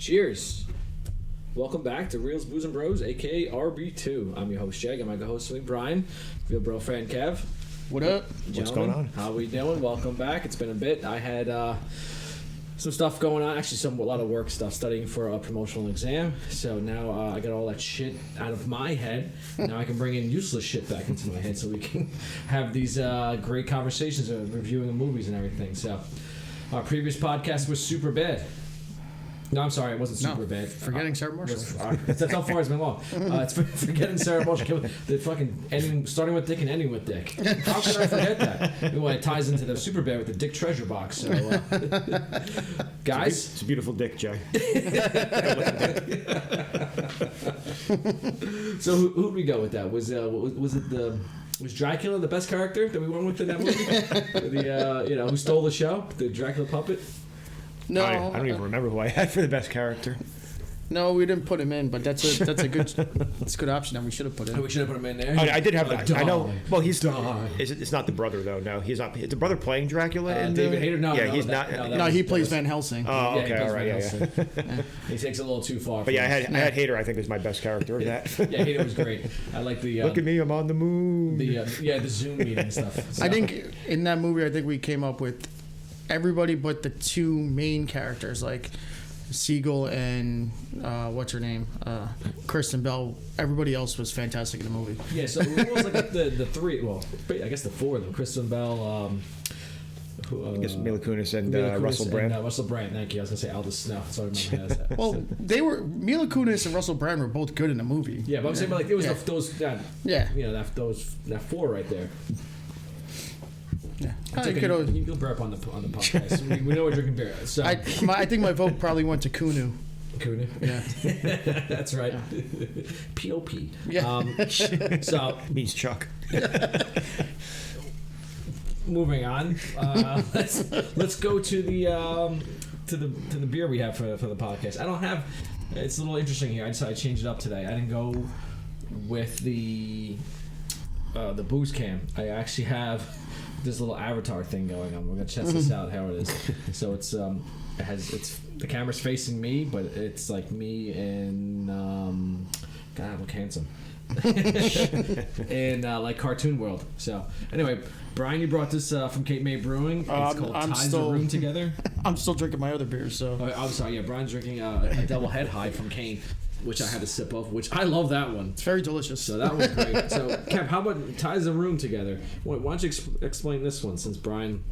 Cheers. Welcome back to Reels, Booze, and Bros, a.k.a. RB2. I'm your host, Jag. I'm my co-host, Brian. Real bro friend, Kev. What up? What's going on? How we doing? Welcome back. It's been a bit. I had some stuff going on. Actually, a lot of work stuff, studying for a promotional exam. So now I got all that shit out of my head. Now I can bring in useless shit back into my head so we can have these great conversations of reviewing the movies and everything. So our previous podcast was super bad. No, I'm sorry, it wasn't super bad. Forgetting Sarah Marshall. That's how far it's been long. It's forgetting Sarah Marshall. The fucking ending, starting with Dick and ending with Dick. How could I forget that? Well, it ties into the super bad with the Dick treasure box. So, guys, it's a beautiful dick, Jay. So who'd we go with that? Was Dracula the best character that we went with in that movie? Who stole the show? The Dracula puppet. No, I don't even remember who I had for the best character. No, we didn't put him in, but that's a good option that we should have put in. We should have put him in there. I did have that. I know. Well, he's Die. It's not the brother though. No, he's not. Is the brother playing Dracula? David Hayter. No, yeah, no, he's that, not. No, he plays Van Helsing. Oh, okay, all right, yeah. He takes it a little too far. But yeah, I had Hayter. I think was my best character of that. Yeah, Hayter was great. I like the. Look at me, I'm on the moon. The Zoom meeting and stuff. So. I think in that movie, we came up with everybody but the two main characters, like Siegel and what's her name, Kristen Bell. Everybody else was fantastic in the movie. Yeah, so it was like the three. Well, I guess the four of them: Kristen Bell. I guess Mila Kunis and Russell Brand. Russell Brand, thank you. I was gonna say Aldous Snow. So I remember that. Well, Mila Kunis and Russell Brand were both good in the movie. Yeah, but I'm saying, like, it was those. That four right there. Yeah, you can burp on the podcast. we know we're drinking beer. So I think my vote probably went to Kunu. Kunu, yeah, that's right. P.O.P. Yeah, so means Chuck. Moving on, let's go to the beer we have for the podcast. I don't have. It's a little interesting here. I decided to change it up today. I didn't go with the booze can. I actually have this little avatar thing going on. We're gonna test this out how it is. So it's the camera's facing me, but it's like me and God, I look handsome. in like cartoon world. So anyway, Brian, you brought this from Cape May Brewing. It's called Ties the Room Together. I'm still drinking my other beers. So I'm sorry. Yeah, Brian's drinking a double head high from Kane, which I had a sip of, which I love that one. It's very delicious. So that was great. So, Kev, how about Ties the Room Together? Why don't you explain this one, since Brian...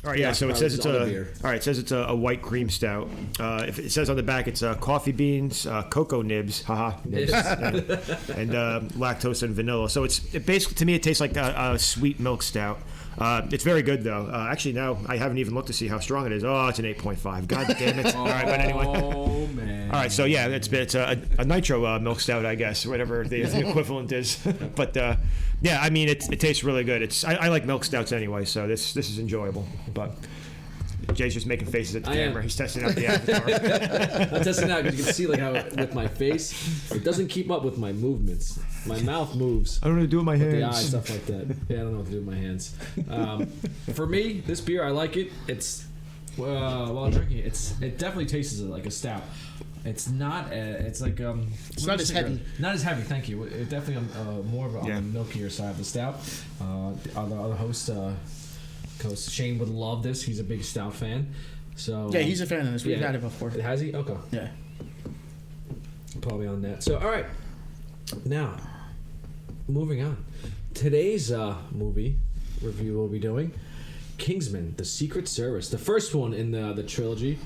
All right, yeah. So it says it's a white cream stout. If it says on the back, it's coffee beans, cocoa nibs, nibs, and lactose and vanilla. So it basically, to me, it tastes like a sweet milk stout. It's very good though. Actually, now I haven't even looked to see how strong it is. Oh, it's an 8.5. God damn it! All right, but anyway. Oh man. All right, so yeah, it's a nitro milk stout, I guess, whatever the equivalent is. But yeah, I mean, it tastes really good. I like milk stouts anyway, so this is enjoyable. But Jay's just making faces at the camera. He's testing out the avatar. I'm testing out because you can see like how with my face, it doesn't keep up with my movements. My mouth moves. I don't know what to do with my hands. The eyes, stuff like that. Yeah, I don't know what to do with my hands. For me, this beer, I like it. It's while I'm drinking it, it definitely tastes like a stout. It's not. It's like it's not as heavy. Not as heavy. Thank you. It definitely more of on the milkier side of the stout. The other host. Coach Shane would love this. He's a big stout fan. So yeah, he's a fan of this. We've had it before. Has he? Okay. Yeah. Probably on that. So all right. Now, moving on. Today's movie review we'll be doing Kingsman: The Secret Service, the first one in the trilogy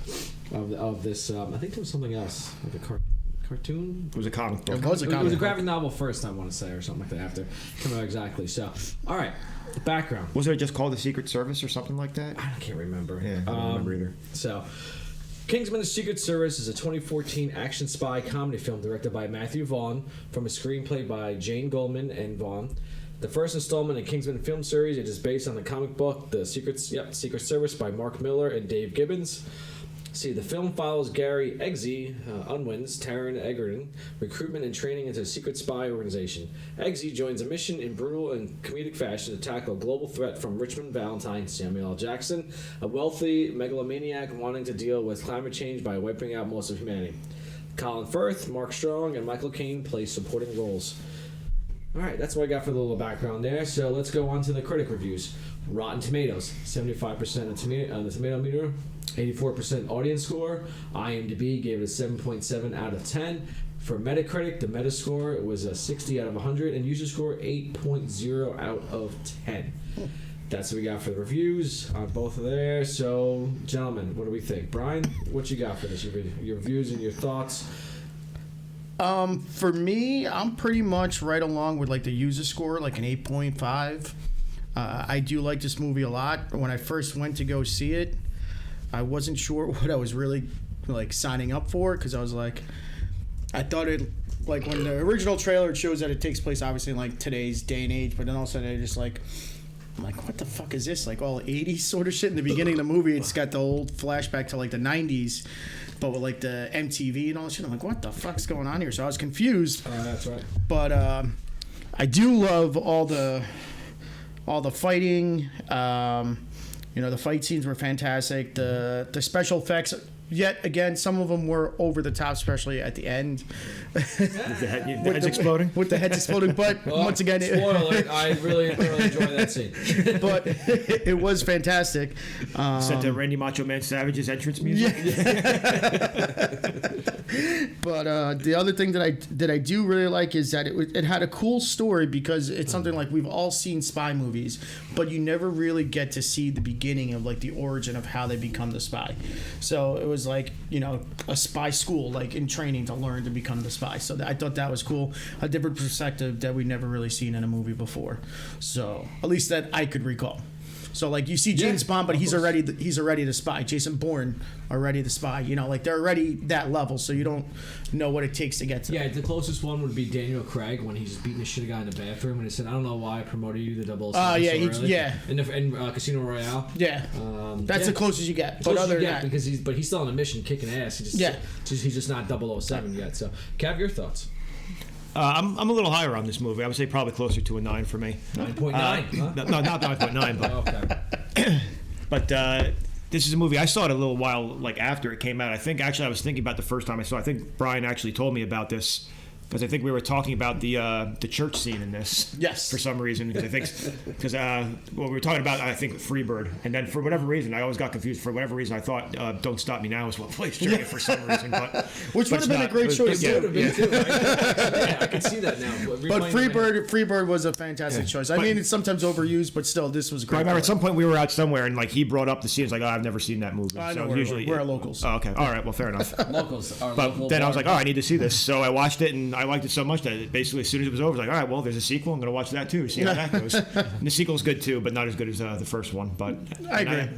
of this. I think there was something else, like a cartoon. It was a comic book. It was a graphic novel first, I want to say, or something like that. After, I can't remember exactly. So, all right. Background. Was it just called the Secret Service or something like that? I can't remember. Yeah, I don't remember either. So, Kingsman: The Secret Service is a 2014 action spy comedy film directed by Matthew Vaughn from a screenplay by Jane Goldman and Vaughn. The first installment in Kingsman film series, it is based on the comic book The Secret Service by Mark Miller and Dave Gibbons. See, the film follows Gary Eggsy, Unwin's Taron Egerton, recruitment and training into a secret spy organization. Eggsy joins a mission in brutal and comedic fashion to tackle a global threat from Richmond Valentine Samuel L. Jackson, a wealthy megalomaniac wanting to deal with climate change by wiping out most of humanity. Colin Firth, Mark Strong, and Michael Caine play supporting roles. All right, that's what I got for the little background there. So let's go on to the critic reviews. Rotten Tomatoes, 75% on the tomato meter, 84% audience score. IMDb gave it a 7.7 out of 10. For Metacritic, the Metascore was a 60 out of 100, and user score 8.0 out of 10. That's what we got for the reviews on both of there. So, gentlemen, what do we think? Brian, what you got for this? Your reviews and your thoughts. For me, I'm pretty much right along with like the user score, like an 8.5. I do like this movie a lot. When I first went to go see it, I wasn't sure what I was really like signing up for, because I was like, I thought it, like when the original trailer, it shows that it takes place obviously in like today's day and age, but then all of a sudden I just like, I'm like, what the fuck is this? Like all 80s sort of shit. In the beginning of the movie, it's got the old flashback to like the 90s, but with like the MTV and all that shit. I'm like, what the fuck's going on here? So I was confused. That's right. But I do love all the fighting. The fight scenes were fantastic. The special effects, yet again, some of them were over the top, especially at the end. With the heads exploding? With the heads exploding. But once again... Spoiler alert, I really enjoyed that scene. But it was fantastic. Set to Randy Macho Man Savage's entrance music? Yeah. But the other thing that I do really like is that it had a cool story, because it's something like we've all seen spy movies, but you never really get to see the beginning of like the origin of how they become the spy. So it was like, a spy school, like in training to learn to become the spy. So I thought that was cool, a different perspective that we'd never really seen in a movie before. So at least that I could recall. So like you see James Bond, but he's already the spy. Jason Bourne already the spy. Like they're already that level, so you don't know what it takes to get to. Yeah, the closest one would be Daniel Craig when he's beating the shit guy in the bathroom, and he said, "I don't know why I promoted you to 007 in Casino Royale." Yeah, that's the closest you get. But other than that, because he's still on a mission, kicking ass. He's just not 007 yet. So, Cav, your thoughts? I'm a little higher on this movie. I would say probably closer to a 9 for me. 9.9? Huh? No, not 9.9, but okay. But this is a movie I saw it a little while after it came out. I think actually I was thinking about the first time I saw it. I think Brian actually told me about this, because I think we were talking about the church scene in this. Yes. For some reason, because we were talking about, I think, Freebird, and then for whatever reason I always got confused. For whatever reason I thought "Don't Stop Me Now" was what plays during it for some reason, which would have been a great choice too. Yeah, I can see that now. But Freebird was a fantastic choice. I mean, it's sometimes overused, but still, this was great. I remember at some point we were out somewhere and he brought up the scene. It's like, I've never seen that movie. I know, we're locals. Oh, okay, all right, well, fair enough. Locals are but local then I was like, bar. I need to see this. So I watched it, and I liked it so much that basically as soon as it was over, I was like, all right, well, there's a sequel. I'm going to watch that too. See how that goes. And the sequel's good too, but not as good as the first one. But I agree.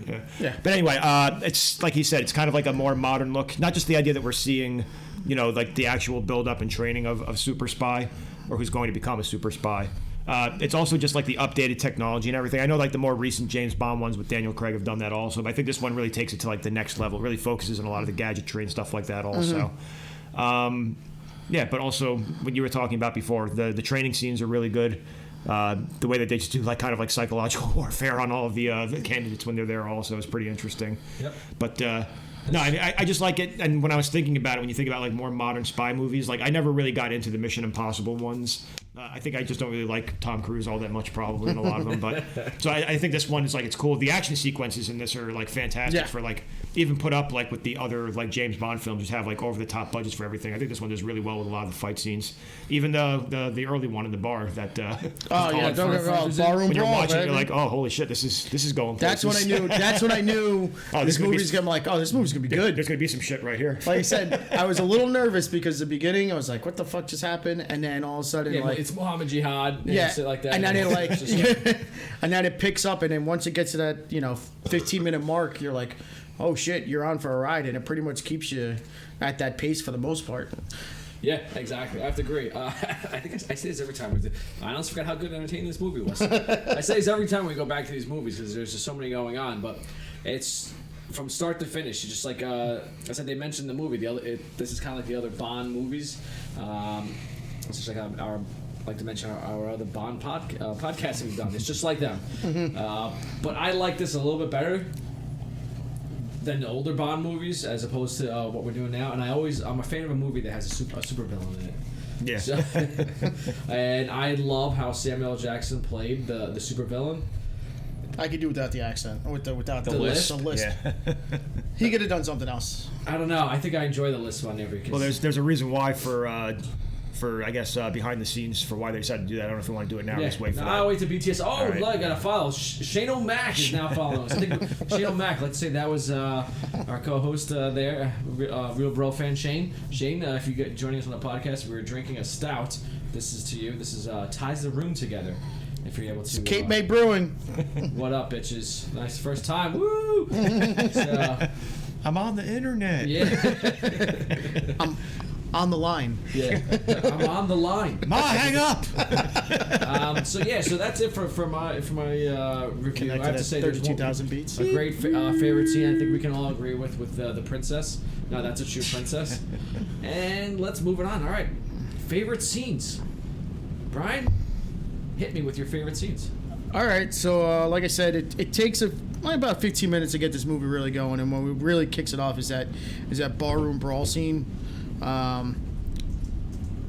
Yeah. But anyway, it's like he said, it's kind of like a more modern look. Not just the idea that we're seeing, the actual build-up and training of super spy, or who's going to become a super spy. It's also just the updated technology and everything. I know the more recent James Bond ones with Daniel Craig have done that also, but I think this one really takes it to the next level. It really focuses on a lot of the gadgetry and stuff like that also. Mm-hmm. But also what you were talking about before, the training scenes are really good. The way that they just do kind of psychological warfare on all of the candidates when they're there also is pretty interesting. Yep. But no, I just like it. And when I was thinking about it, when you think about more modern spy movies, I never really got into the Mission Impossible ones. I think I just don't really like Tom Cruise all that much, probably, in a lot of them. But so I think this one is it's cool. The action sequences in this are fantastic for even put up with the other James Bond films, just have over the top budgets for everything. I think this one does really well with a lot of the fight scenes. Even the early one in the bar that Barroom when you're Brawl, watching, baby. you're like, oh, holy shit, this is going places. That's when I knew this movie's gonna be good. There's gonna be some shit right here. Like I said, I was a little nervous because the beginning I was like, what the fuck just happened? And then all of a sudden it's Muhammad Jihad and shit like that. And then it and then it picks up, and then once it gets to that 15-minute mark, you're like, oh shit, you're on for a ride, and it pretty much keeps you at that pace for the most part. Yeah, exactly. I have to agree. I think I say this every time. I almost forgot how good and entertaining this movie was. I say this every time we go back to these movies because there's just so many going on. But it's from start to finish. Just like I said, they mentioned the movie. This is kind of like the other Bond movies. It's just like our like to mention our other Bond podcasts we've done. It's just like them. But I like this a little bit better than the older Bond movies, as opposed to what we're doing now. And I'm a fan of a movie that has a super villain in it. Yeah. So, and I love how Samuel L. Jackson played the super villain. I could do without the accent, without the list. The list. Yeah. He could have done something else. I don't know. I think I enjoy the list on every. Well, there's a reason why for I guess behind the scenes for why they decided to do that. I don't know if we want to do it now. Just wait for that. I'll wait to BTS. Oh, right. look, I got to follow. Shane O'Mac is now following us. I think Shane O'Mac. Let's say that was our co-host there, Real Bro fan Shane. Shane, if you get joining us on the podcast, we're drinking a stout. This is to you. This is ties the room together. If you're able to. Cape May Brewing. What up, bitches? Nice first time. Woo! So, I'm on the internet. yeah. I'm on the line. Yeah. I'm on the line. Ma, hang up. So that's it for my review. Connected I have to at say, there's 32,000 beats. a great favorite scene. I think we can all agree with the princess. No, that's a true princess. And let's move it on. All right, favorite scenes. Brian, hit me with your favorite scenes. All right, so like I said, it takes about 15 minutes to get this movie really going, and what really kicks it off is that barroom brawl scene.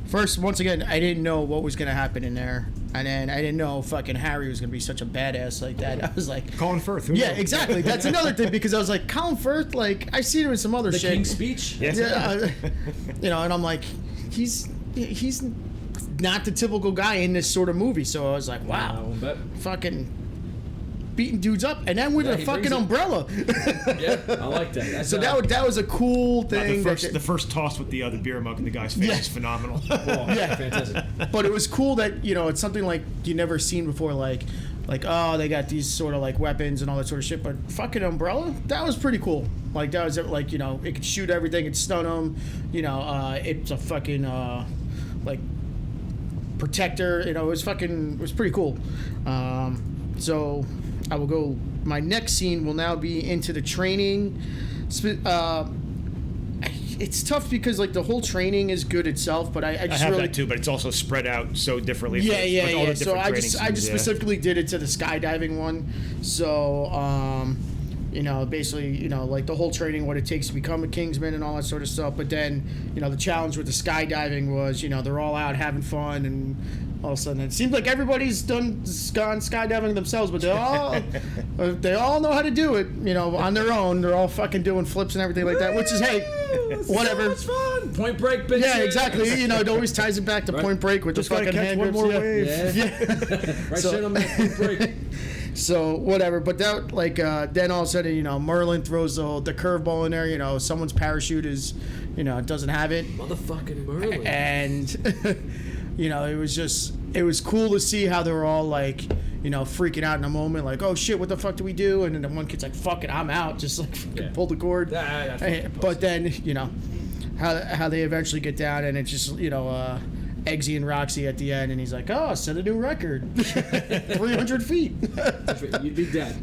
First, once again, I didn't know what was going to happen in there, and then I didn't know fucking Harry was going to be such a badass like that. I was like, Colin Firth. yeah, exactly. That's another thing, because I was like, Colin Firth, like I see him in some other The shit. King's Speech. Yes. Yeah, and I'm like, he's not the typical guy in this sort of movie. So I was like, wow, fucking beating dudes up, and then with a fucking umbrella. Yeah, I like that. That's, so that was a cool thing. The first toss with the beer mug in the guy's face is phenomenal. yeah, fantastic. But it was cool that it's something like you never seen before, like oh, they got these sort of like weapons and all that sort of shit. But fucking umbrella, that was pretty cool. Like that was like it could shoot everything, it stun them. It's a fucking like protector. It was pretty cool. So I will go. My next scene will now be into the training. It's tough because like the whole training is good itself, but I just have really that too. But it's also spread out so differently. Yeah. So I just scenes, specifically did it to the skydiving one. So basically like the whole training, what it takes to become a Kingsman and all that sort of stuff. But then the challenge with the skydiving was they're all out having fun, and all of a sudden it seems like everybody's gone skydiving themselves, but they all know how to do it on their own. They're all fucking doing flips and everything like that, which is whatever. So much fun. Point Break, bitches. Yeah, exactly. It always ties it back to Point Break with Just the fucking hand one grips. more wave. Yeah. Right, So- Point Break. So whatever, but that then all of a sudden Merlin throws the curveball in there. Someone's parachute is doesn't have it, Motherfucking Merlin. and it was cool to see how they were all like freaking out in a moment, like, oh shit, what the fuck do we do? And then the one kid's like, fuck it, I'm out, just like fucking pull the cord. But then how they eventually get down, and it's just Eggsy and Roxy at the end, and he's like, oh, set a new record. 300 feet. You'd be dead.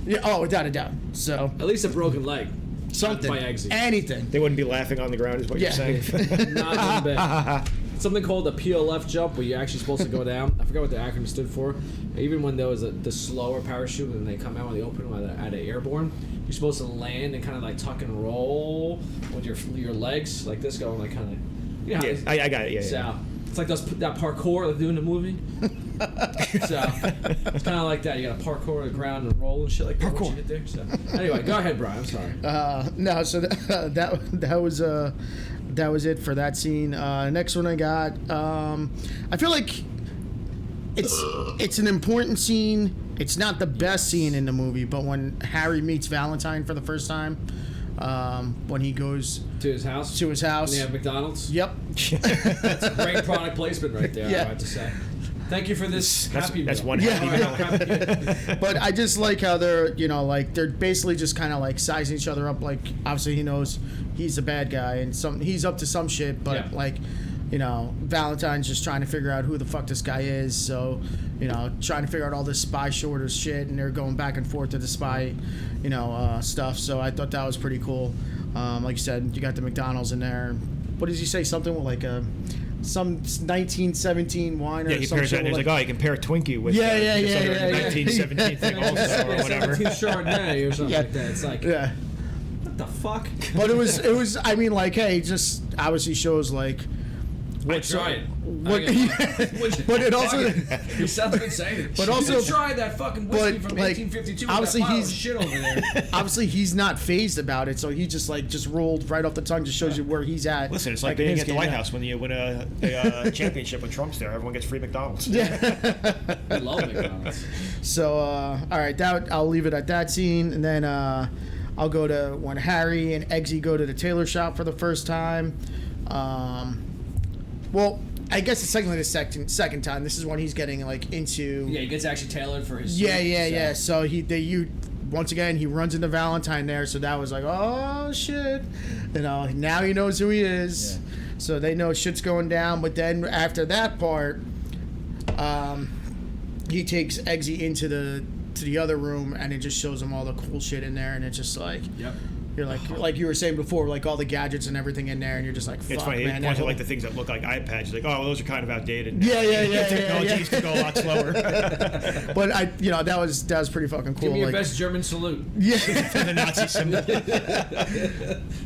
Yeah, oh, without a doubt. So At least a broken leg. something, By Eggsy. anything. They wouldn't be laughing on the ground, is what you're saying. Not one bit. Something called a PLF jump, where you're actually supposed to go down. I forgot what the acronym stood for. Even when there was the slower parachute, and they come out when they open at an airborne, you're supposed to land and kind of like tuck and roll with your legs like this, going like kind of. Yeah, I got it. Yeah. So it's like that parkour they do in the movie. So it's kind of like that. You got to parkour the ground and roll and shit like that. Parkour. You get there. So anyway, go ahead, Brian. I'm sorry. No, so that was it for that scene. Next one I got. I feel like it's an important scene. It's not the best scene in the movie, but when Harry meets Valentine for the first time, when he goes to his house. And they have McDonald's. Yep. That's a great product placement right there. Yeah. I have to say. Thank you for this happy meal. That's one happy meal. But I just like how they're they're basically just kind of like sizing each other up. Like obviously he knows he's the bad guy and he's up to some shit, but Valentine's just trying to figure out who the fuck this guy is. So, trying to figure out all this spy shorter shit, and they're going back and forth to the spy, stuff. So I thought that was pretty cool. Like you said, you got the McDonald's in there. What does he say? Something with like some 1917 wine or he pairs that, and he's like, oh, you can pair a Twinkie with yeah. 1917 thing also, or whatever. 17 Chardonnay or something like that. It's like, what the fuck? But it was. I mean, like, hey, just obviously shows like. I tried. But it also. You sound like saying it. But also, try that fucking whiskey from 1852. Obviously, with that pile of shit over there. Obviously, he's not phased about it, so he just rolled right off the tongue. Just shows you where he's at. Listen, it's like being at the White House when you win a championship when Trump's there. Everyone gets free McDonald's. Yeah, I love McDonald's. So, all right, I'll leave it at that scene, and then I'll go to when Harry and Eggsy go to the tailor shop for the first time. Well, I guess it's technically the second time. This is when he's getting into. Yeah, he gets actually tailored for his. Yeah. So once again he runs into Valentine there. So that was like, oh shit, now he knows who he is. Yeah. So they know shit's going down. But then after that part, he takes Eggsy into the other room, and it just shows him all the cool shit in there, and it's just like. Yep. You're like you were saying before, like all the gadgets and everything in there, and you're just like, fuck, it's funny. Man. He points at the things that look like iPads. You're like, oh, well, those are kind of outdated. Yeah. Technology used to go a lot slower. But that was pretty fucking cool. Give me your best German salute. Yeah. For the Nazi symbol.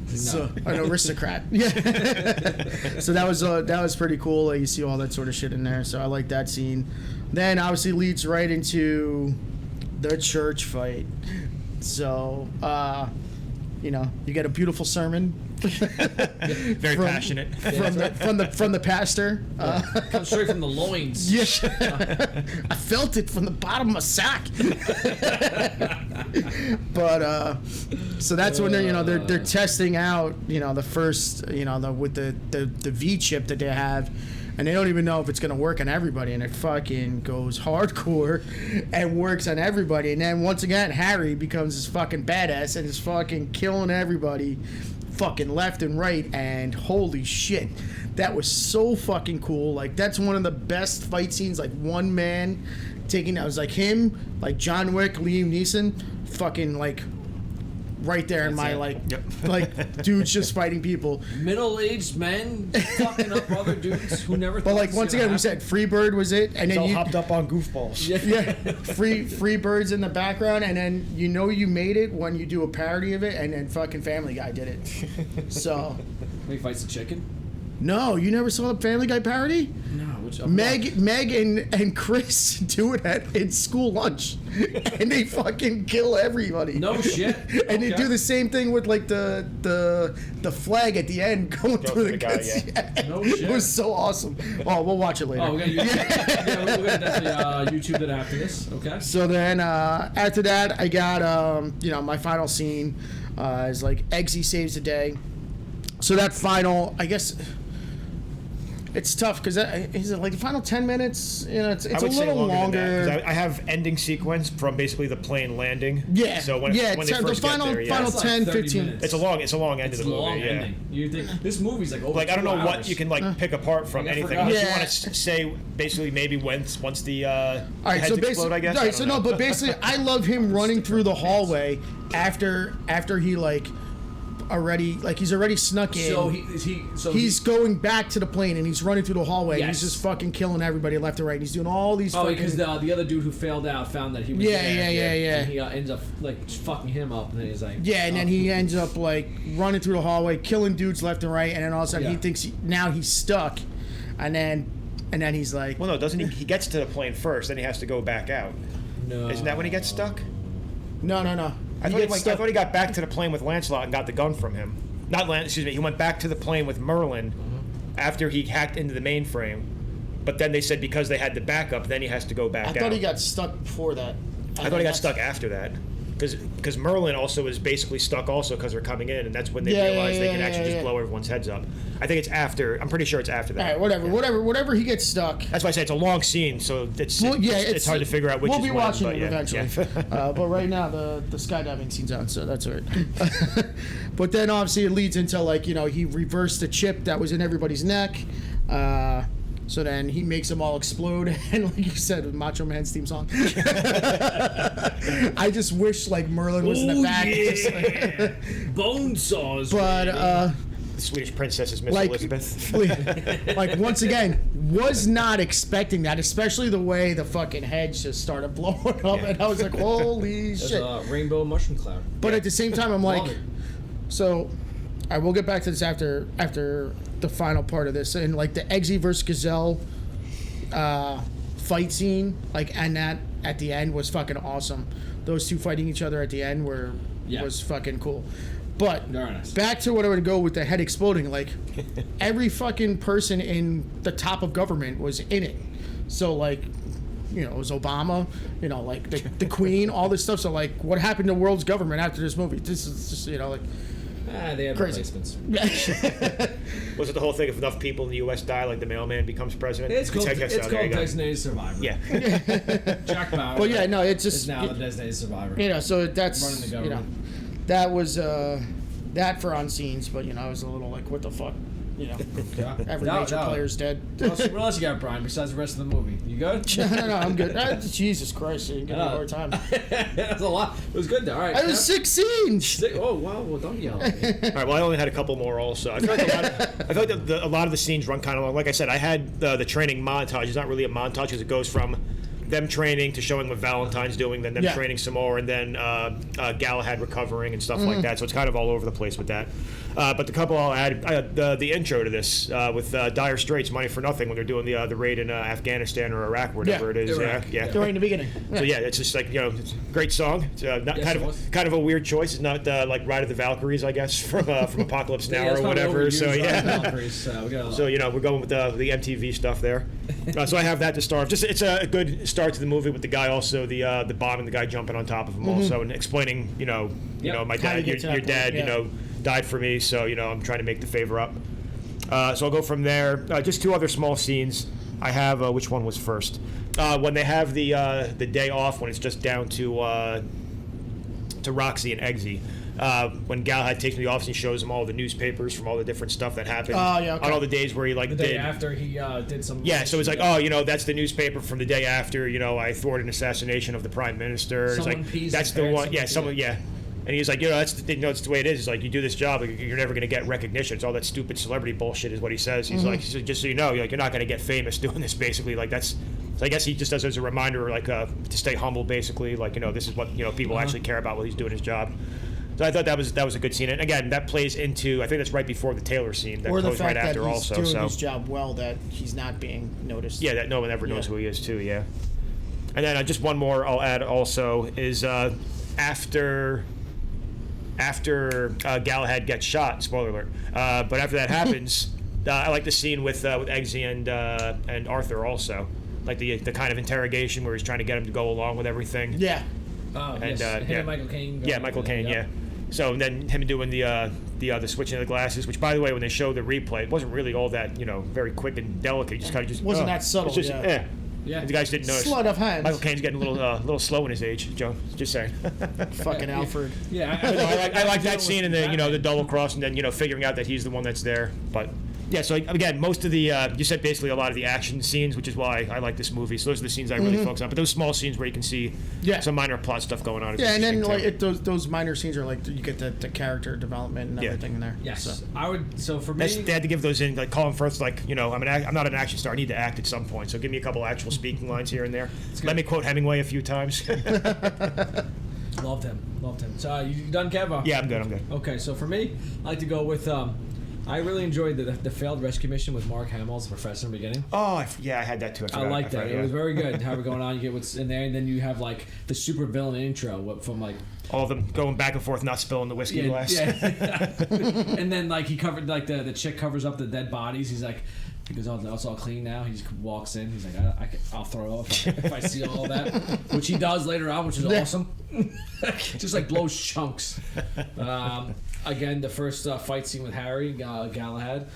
So an aristocrat. Yeah. So that was pretty cool. You see all that sort of shit in there. So I like that scene. Then obviously leads right into the church fight. So. You get a beautiful sermon. Very passionate. From the pastor. Comes straight from the loins. Yeah. I felt it from the bottom of my sack. But so that's when they're testing out the first with the V chip that they have. And they don't even know if it's going to work on everybody. And it fucking goes hardcore and works on everybody. And then once again, Harry becomes this fucking badass and is fucking killing everybody fucking left and right. And holy shit, that was so fucking cool. Like, that's one of the best fight scenes. Like, one man taking, I was like him, like John Wick, Liam Neeson, fucking like right there. That's in my like dudes just fighting people, middle-aged men fucking up other dudes who never. But like once again, we said Freebird was it, and then all hopped up on goofballs. Yeah, Freebird's in the background, and then you made it when you do a parody of it, and then fucking Family Guy did it. So he fights the chicken. No, you never saw the Family Guy parody? No. Meg and Chris do it in school lunch, and they fucking kill everybody. No shit. And they do the same thing with like the flag at the end going through the guy. Yeah. No shit. It was so awesome. Oh, we'll watch it later. Oh, we're gonna we're gonna definitely YouTube it after this. Okay. So then after that, I got my final scene is like Eggsy saves the day. So that final, I guess. It's tough because is it like the final 10 minutes? It's a little longer. I have ending sequence from basically the plane landing. Yeah. So when they first get there, final 10, 15 minutes. It's a long end of the movie. Long ending. You think this movie's like over I don't know 2 hours. what you can pick apart from anything. Unless you want to say basically maybe once the heads explode, I guess. All right. So no, but basically I love him running through the hallway after he he's already snuck in. So he's going back to the plane and he's running through the hallway. Yes. And he's just fucking killing everybody left and right. And he's doing all these. Because the other dude who failed out found that he was. Yeah. And he ends up fucking him up, and then he's like. Yeah, and then he ends up running through the hallway, killing dudes left and right, and then all of a sudden he thinks now he's stuck, and then he's like. Well, no, doesn't he? He gets to the plane first, then he has to go back out. No. Isn't that when he gets stuck? No. I thought he got back to the plane with Lancelot and got the gun from him. He went back to the plane with Merlin after he hacked into the mainframe. But then they said because they had the backup, then he has to go back out. I thought he got stuck before that. I thought he got stuck after that. Because Merlin also was basically stuck also because they're coming in, and that's when they realized they can actually just blow everyone's heads up. I think it's after. I'm pretty sure it's after that. All right, whatever. He gets stuck. That's why I say it's a long scene, so it's hard to figure out which. We'll be watching it eventually. Yeah. But right now the skydiving scene's on, so that's all right. But then obviously it leads into he reversed the chip that was in everybody's neck. So then he makes them all explode, and like you said, with Macho Man's theme song. I just wish like Merlin was in the back. Yeah. Just, like, Bone saws. but The Swedish princess is Miss like, Elizabeth. like once again, was not expecting that, especially the way the fucking heads just started blowing up, and I was like, holy There's shit. a rainbow mushroom cloud. But at the same time, I'm Love like, it. so I will get back to this after the final part of this, and like the Eggsy versus Gazelle fight scene, like, and that at the end was fucking awesome. Those two fighting each other at the end was fucking cool. But Very nice. back to what I would go with the head exploding, like every fucking person in the top of government was in it. So like, you know, it was Obama, you know, like the Queen, all this stuff. So like, what happened to world's government after this movie? This is just, you know, like. They have Crazy. replacements. Was it the whole thing if enough people in the U.S. die, like the mailman becomes president? It's called, I guess so, it's there you called go. Designated Survivor. Yeah. Jack Bauer. Well, yeah, no, it's just is now the Designated Survivor. you know, so Running the that's you know, government. that was that for on scenes, but you know, I was a little like, what the fuck, you know, Yeah. every major player's dead. What else you got, Brian, besides the rest of the movie? You good? No, I'm good. Jesus Christ, you give me a hard time. That's a lot. It was good, though. All right. I was 6 scenes. Oh, wow. Well, don't yell at me. All right. Well, I only had a couple more. Also, I feel like a lot of the scenes run kind of long. Like I said, I had the training montage. It's not really a montage because it goes from them training to showing what Valentine's doing, then them training some more, and then Galahad recovering and stuff like that. So it's kind of all over the place with that. But the couple I'll add, the intro to this with Dire Straits, Money for Nothing, when they're doing the raid in Afghanistan or Iraq, whatever it is. Iraq. Yeah. Right in the beginning. So yeah, it's just like, you know, it's a great song. It's not Yes, kind of a weird choice. It's not like Ride of the Valkyries, I guess, from Apocalypse Now that's or probably whatever. overused, So right? yeah. Valkyries, we got So you know, we're going with the MTV stuff there. So I have that to start. Just it's a good start to the movie with the guy also the bomb and the guy jumping on top of him also and explaining you know my How you dad get to your that dad point, you know died for me, so you know I'm trying to make the favor up. So I'll go from there. Just two other small scenes. I have which one was first? When they have the day off, when it's just down to Roxy and Eggsy. When Galahad takes me to the office and shows him all the newspapers from all the different stuff that happened on all the days where he like The day after he did some. yeah, so it's like, oh, you know, that's the newspaper from the day after, you know, I thwarted an assassination of the prime minister. It's Someone like pees that's his the pants, one. Yeah, someone. Yeah, and he's like, you know, that's it's the way it is. It's like you do this job, you're never going to get recognition. It's all that stupid celebrity bullshit, is what he says. He's like, just so you know, you're not going to get famous doing this. Basically, like that's. So I guess he just does it as a reminder, like to stay humble. Basically, like you know, this is what you know people actually care about while he's doing his job. So I thought that was a good scene, and again, that plays into I think that's right before the Taylor scene that Or the goes fact right that after he's also. doing So his job well, that he's not being noticed. yeah, that no one ever knows Yeah. who he is too. Yeah, and then just one more I'll add also is after Galahad gets shot. Spoiler alert. But after that happens, I like the scene with Eggsy and Arthur also, like the kind of interrogation where he's trying to get him to go along with everything. Yeah. Oh, And, yes. Him yeah. and Michael Caine. Yeah, Michael Caine. Yeah. So and then him doing the switching of the glasses, which by the way, when they show the replay, it wasn't really all that very quick and delicate. Just kind of Wasn't that subtle, It's just, yeah. Yeah. And the guys didn't notice. Sleight of hand. Michael Caine's getting a little slow in his age, Joe. Just saying. Fucking Alfred. Yeah. I like that scene and the double cross and then figuring out that he's the one that's there. But yeah, so again, most of the you said basically a lot of the action scenes, which is why I like this movie. So those are the scenes I really focus on. But those small scenes where you can see some minor plot stuff going on. Is Yeah, and then interesting, too. those minor scenes are like you get the character development and Yeah. everything in there. Yes. So. I would. So for me. They had to give those in, like Colin Firth, like I'm not an action star. I need to act at some point. So give me a couple actual speaking lines here and there. Let me quote Hemingway a few times. Loved him. So you done, Kev? Yeah, I'm good. Okay, so for me, I like to go with. I really enjoyed the failed rescue mission with Mark Hamill as the professor in the beginning. Oh, I had that too. I like that. It was very good. How we're going on, you get what's in there, and then you have like the super villain intro from like all of them going back and forth, not spilling the whiskey glass. Yeah. And then like he covered like the chick covers up the dead bodies. He's like. Because it's all clean now. He just walks in. He's like, I'll throw up if I see all that, which he does later on, which is awesome. Just like blows chunks. Again, the first fight scene with Harry Galahad.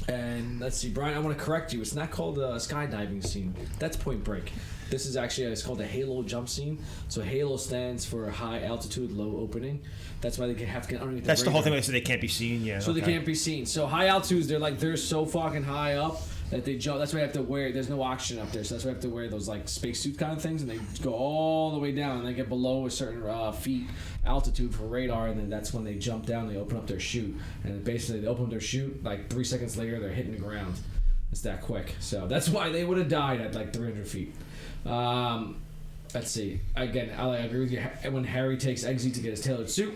And let's see, Brian, I want to correct you. It's not called a skydiving scene. That's Point Break. This is actually, it's called a halo jump scene. So halo stands for high altitude, low opening. That's why they have to get underneath the That's the whole thing. radar. So they can't be seen. Yeah. So okay. they can't be seen. So high altitudes, they're so fucking high up that they jump. That's why they have to wear. There's no oxygen up there, so that's why they have to wear those like spacesuit kind of things, and they go all the way down, and they get below a certain feet altitude for radar, and then that's when they jump down. They open up their chute, and basically they open up their chute. Like 3 seconds later, they're hitting the ground. It's that quick. So that's why they would have died at like 300 feet. Let's see. Again, I agree with you. When Harry takes Eggsy to get his tailored suit,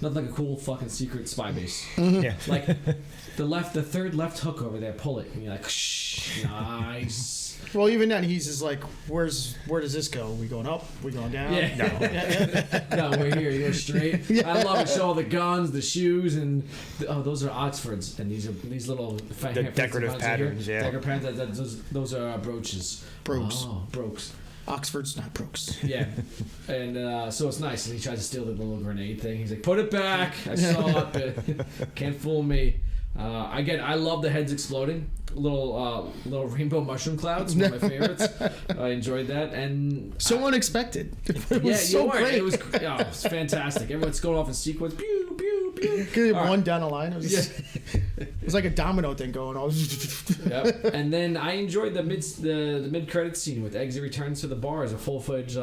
nothing like a cool fucking secret spy base. Yeah. Like the third left hook over there, pull it, and you're like, shh, nice. Well, even then, he's just like, where does this go? We going up? We going down? Yeah. No, we're here. You're straight. Yeah. I love it. Show all the guns, the shoes, and those are Oxfords, and these little The decorative patterns. Yeah. Decorative patterns. Those are brooches. Brooks. Oh, brooks. Oxford's not Brooks. Yeah, and so it's nice. And he tries to steal the little grenade thing. He's like, "Put it back! I saw it, but can't fool me." Again, I love the heads exploding. Little rainbow mushroom clouds, one of my favorites. I enjoyed that, and So unexpected. It was yeah, so you're right. great. It was fantastic. Everyone's going off in sequence. Pew pew pew. Get All one right. down the line. It was like a domino thing going on. Yep. And then I enjoyed the mid credit scene with Eggsy returns to the bar as a full-fledged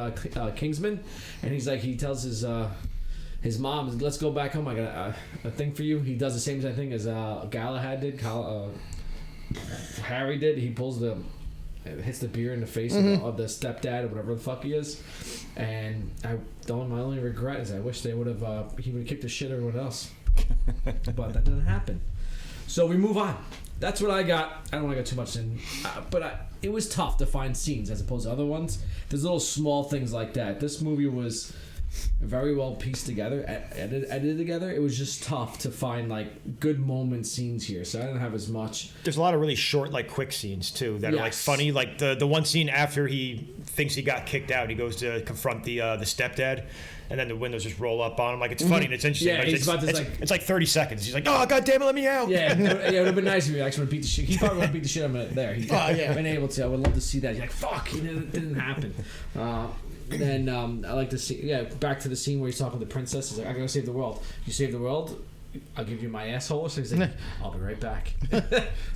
Kingsman, and he tells his mom, "Let's go back home. I got a thing for you." He does the same thing as Galahad did. Harry did. He pulls hits the beer in the face of the stepdad or whatever the fuck he is. And my only regret is I wish he would have kicked the shit everyone else. But that didn't happen. So we move on. That's what I got. I don't want to go too much in, but it was tough to find scenes as opposed to other ones. There's little small things like that. This movie was very well pieced together, edited together. It was just tough to find like good moment scenes here, so I didn't have as much. There's a lot of really short, like quick scenes too that are like funny. Like the one scene after he thinks he got kicked out, he goes to confront the stepdad, and then the windows just roll up on him. Like it's funny and it's interesting. Yeah, but it's like 30 seconds. He's like, "Oh God damn it, let me out!" Yeah, it would have been nice if he actually would beat the shit. He probably would have beat the shit out of him there. He's been able to. I would love to see that. He's like, "Fuck!" It didn't happen. Then I like to see, back to the scene where he's talking to the princess. He's like, "I gotta save the world. You save the world, I'll give you my asshole." So he's like, "I'll be right back."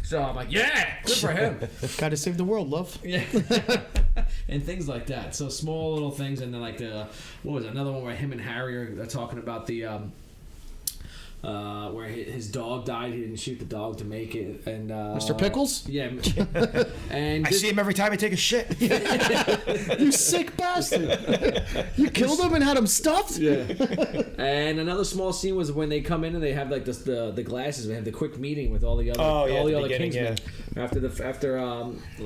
So I'm like, "Yeah, good for him." Gotta save the world, love. Yeah, and things like that. So small little things, and then like what was it? Another one where him and Harry are talking about the where his dog died. He didn't shoot the dog to make it, and Mr. Pickles? Yeah, and I see him every time I take a shit. You sick bastard! You killed him and had him stuffed? Yeah. And another small scene was when they come in and they have like the glasses. They have the quick meeting with all the other Kingsmen after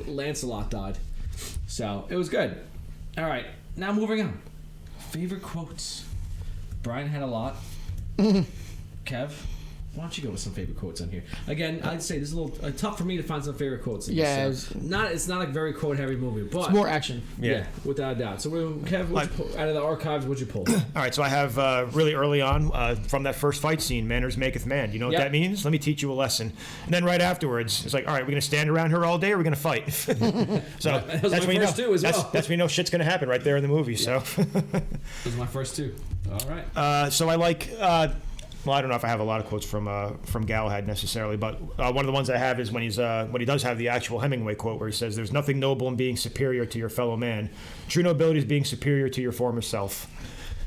Lancelot died. So it was good. All right, now moving on. Favorite quotes. Brian had a lot. Kev, why don't you go with some favorite quotes on here? Again, I'd say this is a little tough for me to find some favorite quotes. Yeah, it's not a very quote heavy movie, but it's more action. Yeah, without a doubt. So, Kev, out of the archives, what'd you pull? All right, so I have really early on from that first fight scene, "Manners maketh man." You know what that means? Let me teach you a lesson. And then right afterwards, it's like, all right, we're gonna stand around here all day, or we're gonna fight. So that's my first two as well. That's when you know shit's gonna happen right there in the movie. So those are my first two. All right. So I like. Well, I don't know if I have a lot of quotes from Galahad necessarily, but one of the ones I have is when he does have the actual Hemingway quote where he says, "There's nothing noble in being superior to your fellow man. True nobility is being superior to your former self."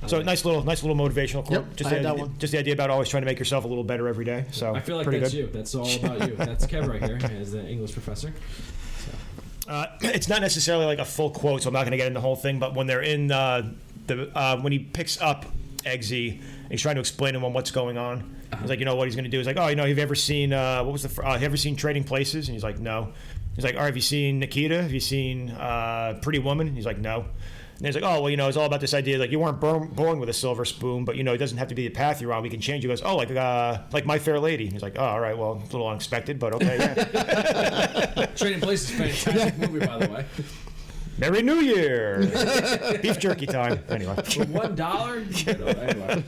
So nice little motivational quote. Yep, I had that one. Just the idea about always trying to make yourself a little better every day. So I feel like pretty that's good. you. That's all about you. That's Kev right here as the English professor. It's not necessarily like a full quote, so I'm not going to get into the whole thing. But when they're in when he picks up Eggsy, he's trying to explain to him what's going on. He's like, what he's going to do. He's like, have you ever seen have you ever seen Trading Places? And he's like, no. He's like, all right, have you seen Nikita? Have you seen Pretty Woman? And he's like, no. And he's like, it's all about this idea, like, you weren't born with a silver spoon, but, it doesn't have to be the path you're on. We can change. He goes, like My Fair Lady. And he's like, oh, all right, well, it's a little unexpected, but okay, yeah. Trading Places is a fantastic movie, by the way. Merry New Year! Beef jerky time. Anyway. For $1? Anyway.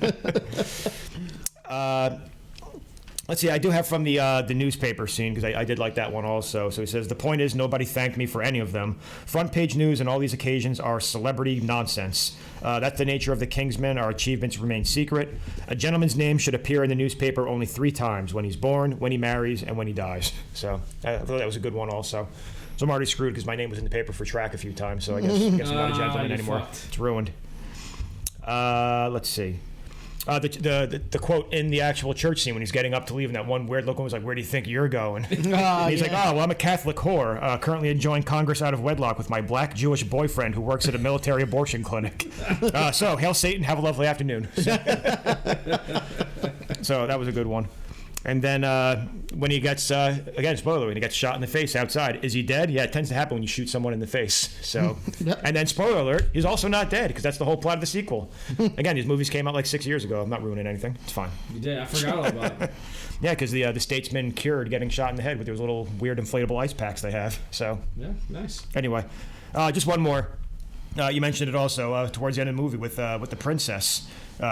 Let's see. I do have from the newspaper scene because I did like that one also. So he says the point is nobody thanked me for any of them. Front page news on all these occasions are celebrity nonsense. That's the nature of the Kingsman. Our achievements remain secret. A gentleman's name should appear in the newspaper only 3 times: when he's born, when he marries, and when he dies. So I thought that was a good one also. So I'm already screwed because my name was in the paper for track a few times. So I guess I'm not a gentleman anymore. Fucked. It's ruined. Let's see. The quote in the actual church scene when he's getting up to leave, and that one weird look was like, "Where do you think you're going?" And he's like, "Oh, well, I'm a Catholic whore, currently enjoying Congress out of wedlock with my black Jewish boyfriend who works at a military abortion clinic. So, hail Satan, have a lovely afternoon." So that was a good one. And then when he gets, again, spoiler, when he gets shot in the face outside, is he dead? Yeah, it tends to happen when you shoot someone in the face. So, and then spoiler alert, he's also not dead because that's the whole plot of the sequel. Again, these movies came out like 6 years ago. I'm not ruining anything. It's fine. You did. I forgot all about it. Yeah, because the statesman cured getting shot in the head with those little weird inflatable ice packs they have. So, yeah, nice. Anyway, just one more. You mentioned it also towards the end of the movie with the princess.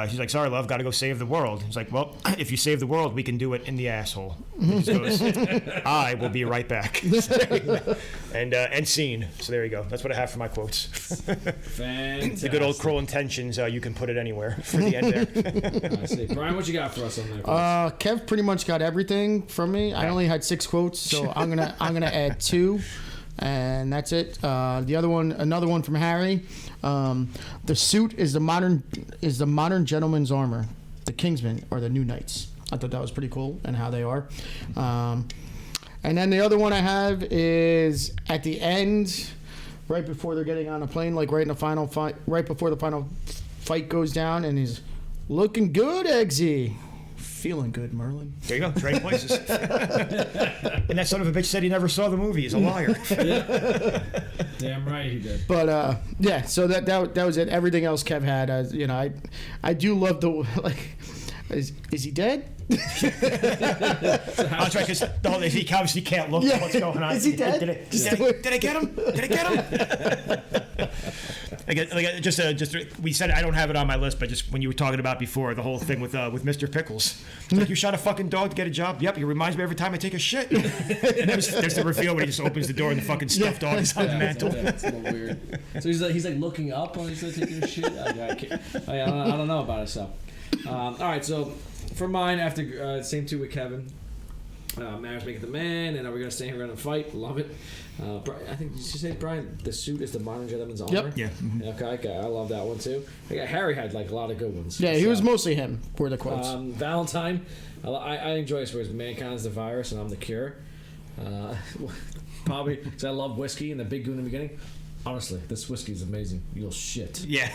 She's like, "Sorry, love, got to go save the world." He's like, "Well, if you save the world, we can do it in the asshole." He just goes, "I will be right back." and scene. So there you go. That's what I have for my quotes. Fantastic. The good old cruel intentions. You can put it anywhere for the end there. I see. Brian, what you got for us on there? Kev pretty much got everything from me. I only had 6 quotes, so I'm gonna add 2. And that's it. The other one, another one from Harry. The suit is the modern gentleman's armor. The Kingsmen are the new knights. I thought that was pretty cool and how they are. And then the other one I have is at the end, right before they're getting on a plane, like right in the final fight, right before the final fight goes down, and he's looking good, Eggsy. Feeling good, Merlin. There you go. Trading places. And that son of a bitch said he never saw the movie. He's a liar. Yeah. Damn right he did. But yeah, so that was it. Everything else Kev had, I do love the like. Is he dead? That's right, because he obviously can't look at what's going on. Is he dead? Did I get him? Did I get him? We said I don't have it on my list, but just when you were talking about before, the whole thing with Mr. Pickles. It's like, you shot a fucking dog to get a job? Yep, he reminds me every time I take a shit. And there's the reveal when he just opens the door and the fucking stuffed dog is on the mantle. It's a little weird. So he's like looking up when he's taking a shit. I don't know about it, so. All right, so for mine, after same 2 with Kevin, marriage maketh the man, and are we gonna stay here? We're gonna fight. Love it. I think did you say, Brian, the suit is the modern gentleman's armor? Yep. Yeah. Mm-hmm. Okay, I love that one too. Harry had like a lot of good ones. Yeah, he was mostly him for the quotes. Valentine, I enjoy this where mankind is the virus and I'm the cure. Probably because I love whiskey and the big goon in the beginning. Honestly, this whiskey is amazing. You'll shit. Yeah.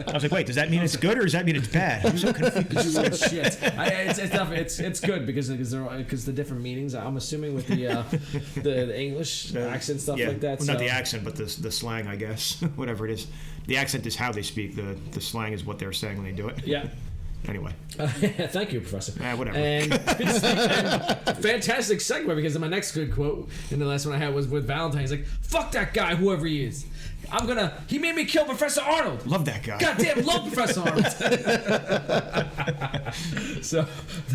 I was like, wait, does that mean it's good or does that mean it's bad? I'm so confused. You will shit. It's good because the different meanings. I'm assuming with the English accent stuff like that. Well, not the accent, but the slang, I guess. Whatever it is. The accent is how they speak. The slang is what they're saying when they do it. Yeah. Anyway. Thank you, Professor. Whatever. And fantastic segue because my next good quote in the last one I had was with Valentine. He's like, "Fuck that guy, whoever he is. He made me kill Professor Arnold. Love that guy. Goddamn, love Professor Arnold." So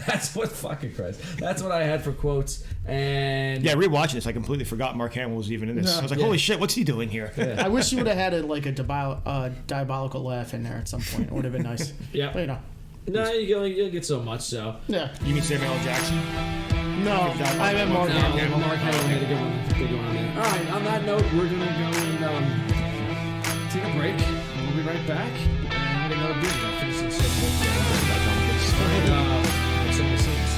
that's what fucking Christ. That's what I had for quotes. And yeah, rewatching this, I completely forgot Mark Hamill was even in this. I was like, holy shit, what's he doing here? Yeah. I wish you would have had a diabolical laugh in there at some point. It would have been nice. Yeah. But no, you get so much, so. Yeah. You mean Samuel L. Jackson? No, I meant Mark Hamill. Mark Hamill had a good one on there. All right, on that note, we're going to go and take a break. We'll be right back. And we're going to go to beer. We're finishing some some of the scenes.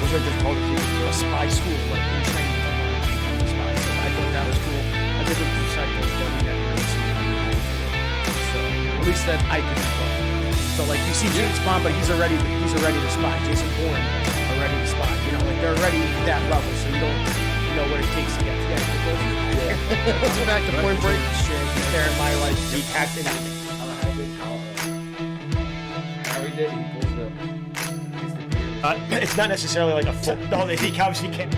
Those are just called a spy school, like in training for spies. So I thought that was cool. I did look through site that so at least that I can recall. So like you see James Bond, but he's already the spy. Jason Bourne already the spy. Like they're already at that level, so you don't know what it takes to get to. Let's go back to Point Break. There, my life decapped in Harry did. He pulled the. It's not necessarily like a full. No, the decals he came.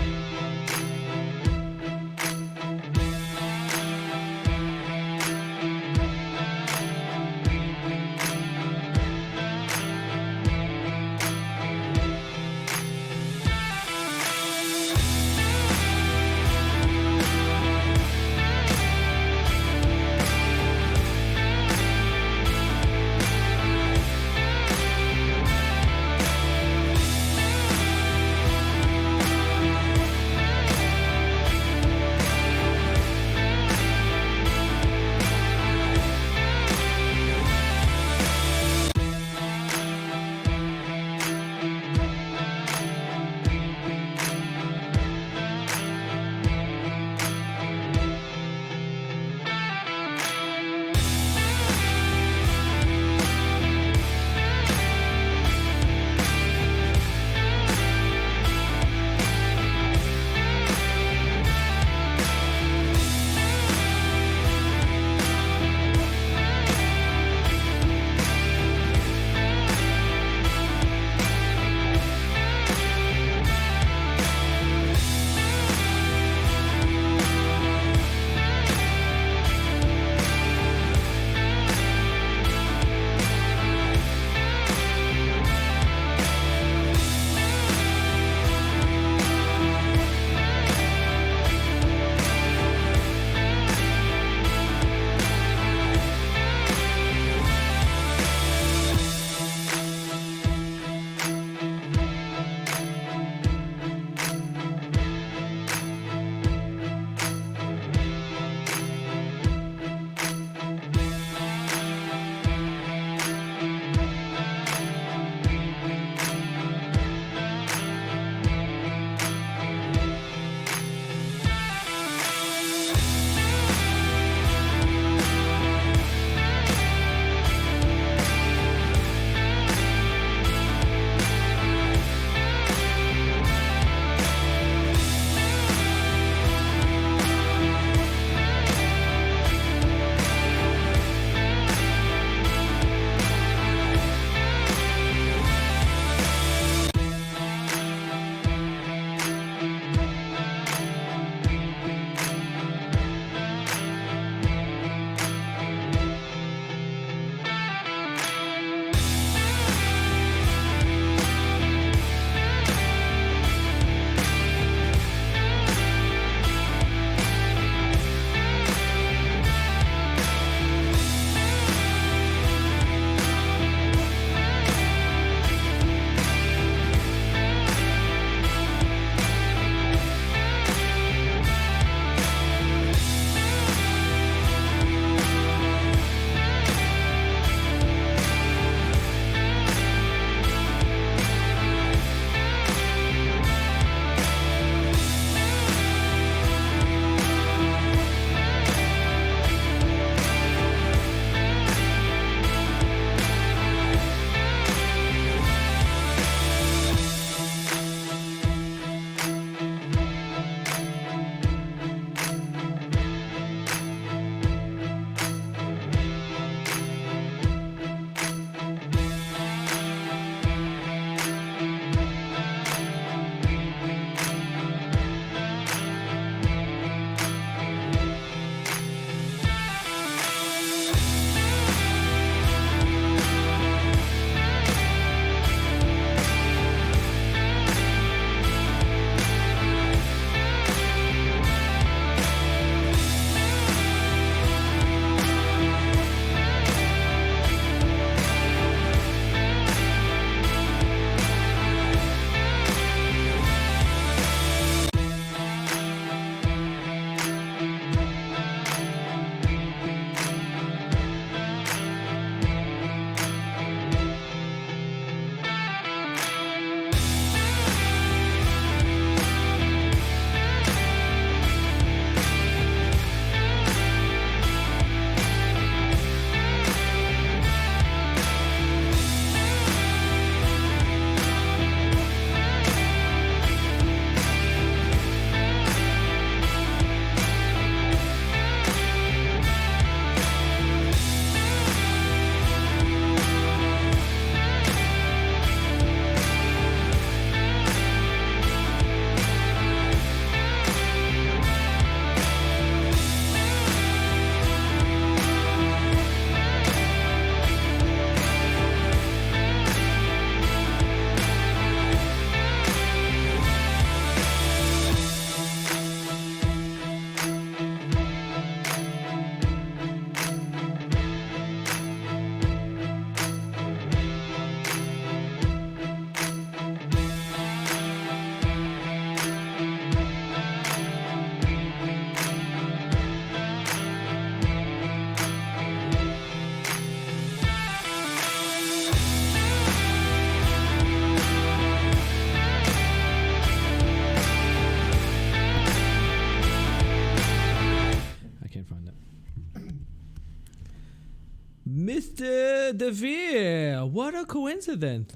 Mr. DeVere, what a coincidence.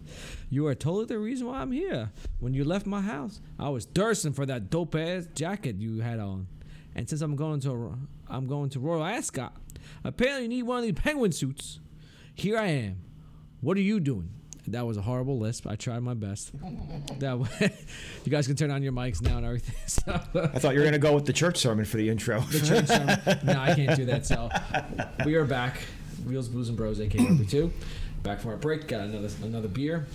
You are totally the reason why I'm here. When you left my house, I was thirsting for that dope-ass jacket you had on. And since I'm going to Royal Ascot, apparently you need one of these penguin suits. Here I am. What are you doing? That was a horrible lisp. I tried my best. You guys can turn on your mics now and everything. So, I thought you were going to go with the church sermon for the intro. the church sermon. No, I can't do that. So we are back. Wheels, Blues, and Bros, aka RB2. Back from our break. Got another beer.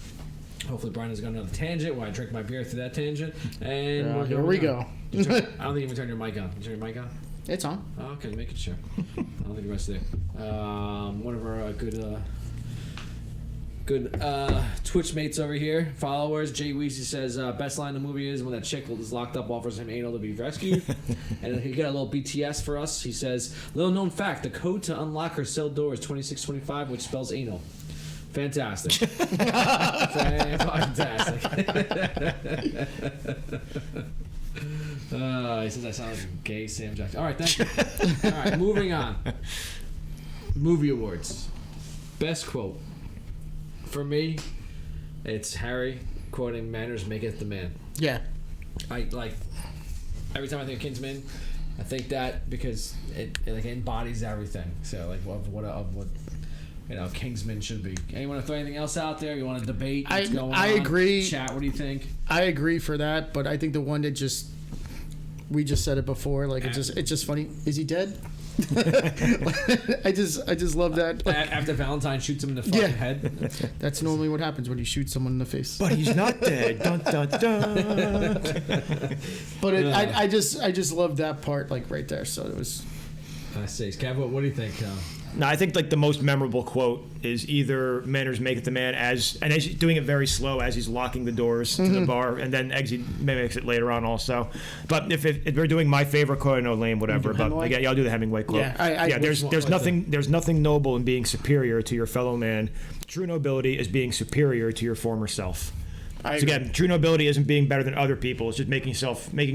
Hopefully Brian has got another tangent while I drink my beer through that tangent. And here we go. I don't think you even turn your mic on. You turn your mic on? It's on. Oh, okay, making sure. I don't think the rest of it. One of our good Twitch mates over here, followers. Jay Weezy says best line in the movie is when that chick is locked up offers him anal to be rescued. And he got a little BTS for us. He says, little known fact, the code to unlock her cell door is 2625, which spells anal. Fantastic. Fantastic. He says I sound like a gay Sam Jackson. All right, thank you. All right, moving on. Movie awards. Best quote. For me, it's Harry quoting "Manners maketh the man." Yeah. I like every time I think of Kingsman, I think that because it like embodies everything. So like of what Kingsman should be. Anyone want to throw anything else out there? You want to debate what's going on? I agree. Chat. What do you think? I agree for that, but I think the one that we just said it before. Like it's just funny. Is he dead? I just love that. After Valentine shoots him in the fucking head. That's normally what happens when you shoot someone in the face. But he's not dead. Dun, dun, dun. But I just love that part, like right there. So it was. I see. Kev, what do you think? No, I think like the most memorable quote is either "Manners maketh the man," and as he's doing it very slow as he's locking the doors to the bar, and then Eggsy mimics it later on also. But if we're doing my favorite quote, I know lame, whatever. But yeah, I'll do the Hemingway quote. Yeah, there's nothing noble in being superior to your fellow man. True nobility is being superior to your former self. So again, true nobility isn't being better than other people. It's just making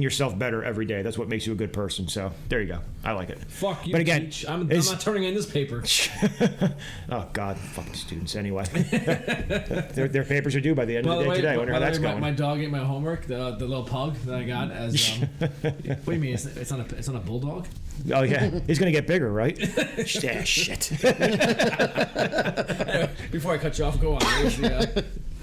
yourself better every day. That's what makes you a good person. So there you go. I like it. Fuck you, but again, Teach. I'm not turning in this paper. Oh God, fucking students. Anyway, their papers are due by the end of the day today. I wonder how that's going. My dog ate my homework. The little pug that I got as. What do you mean? It's not a bulldog. Oh yeah, he's gonna get bigger, right? Yeah, shit. Before I cut you off, go on.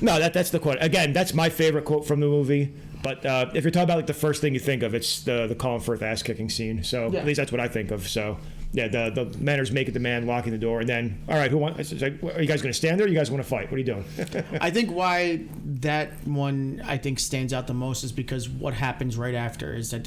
No, that's the quote. Again, that's my favorite quote from the movie. But if you're talking about like the first thing you think of, it's the Colin Firth ass kicking scene. So at least that's what I think of. So yeah, the manners make it the man, locking the door, and then all right, it's like, are you guys going to stand there? Or you guys want to fight? What are you doing? I think why that one I think stands out the most is because what happens right after is that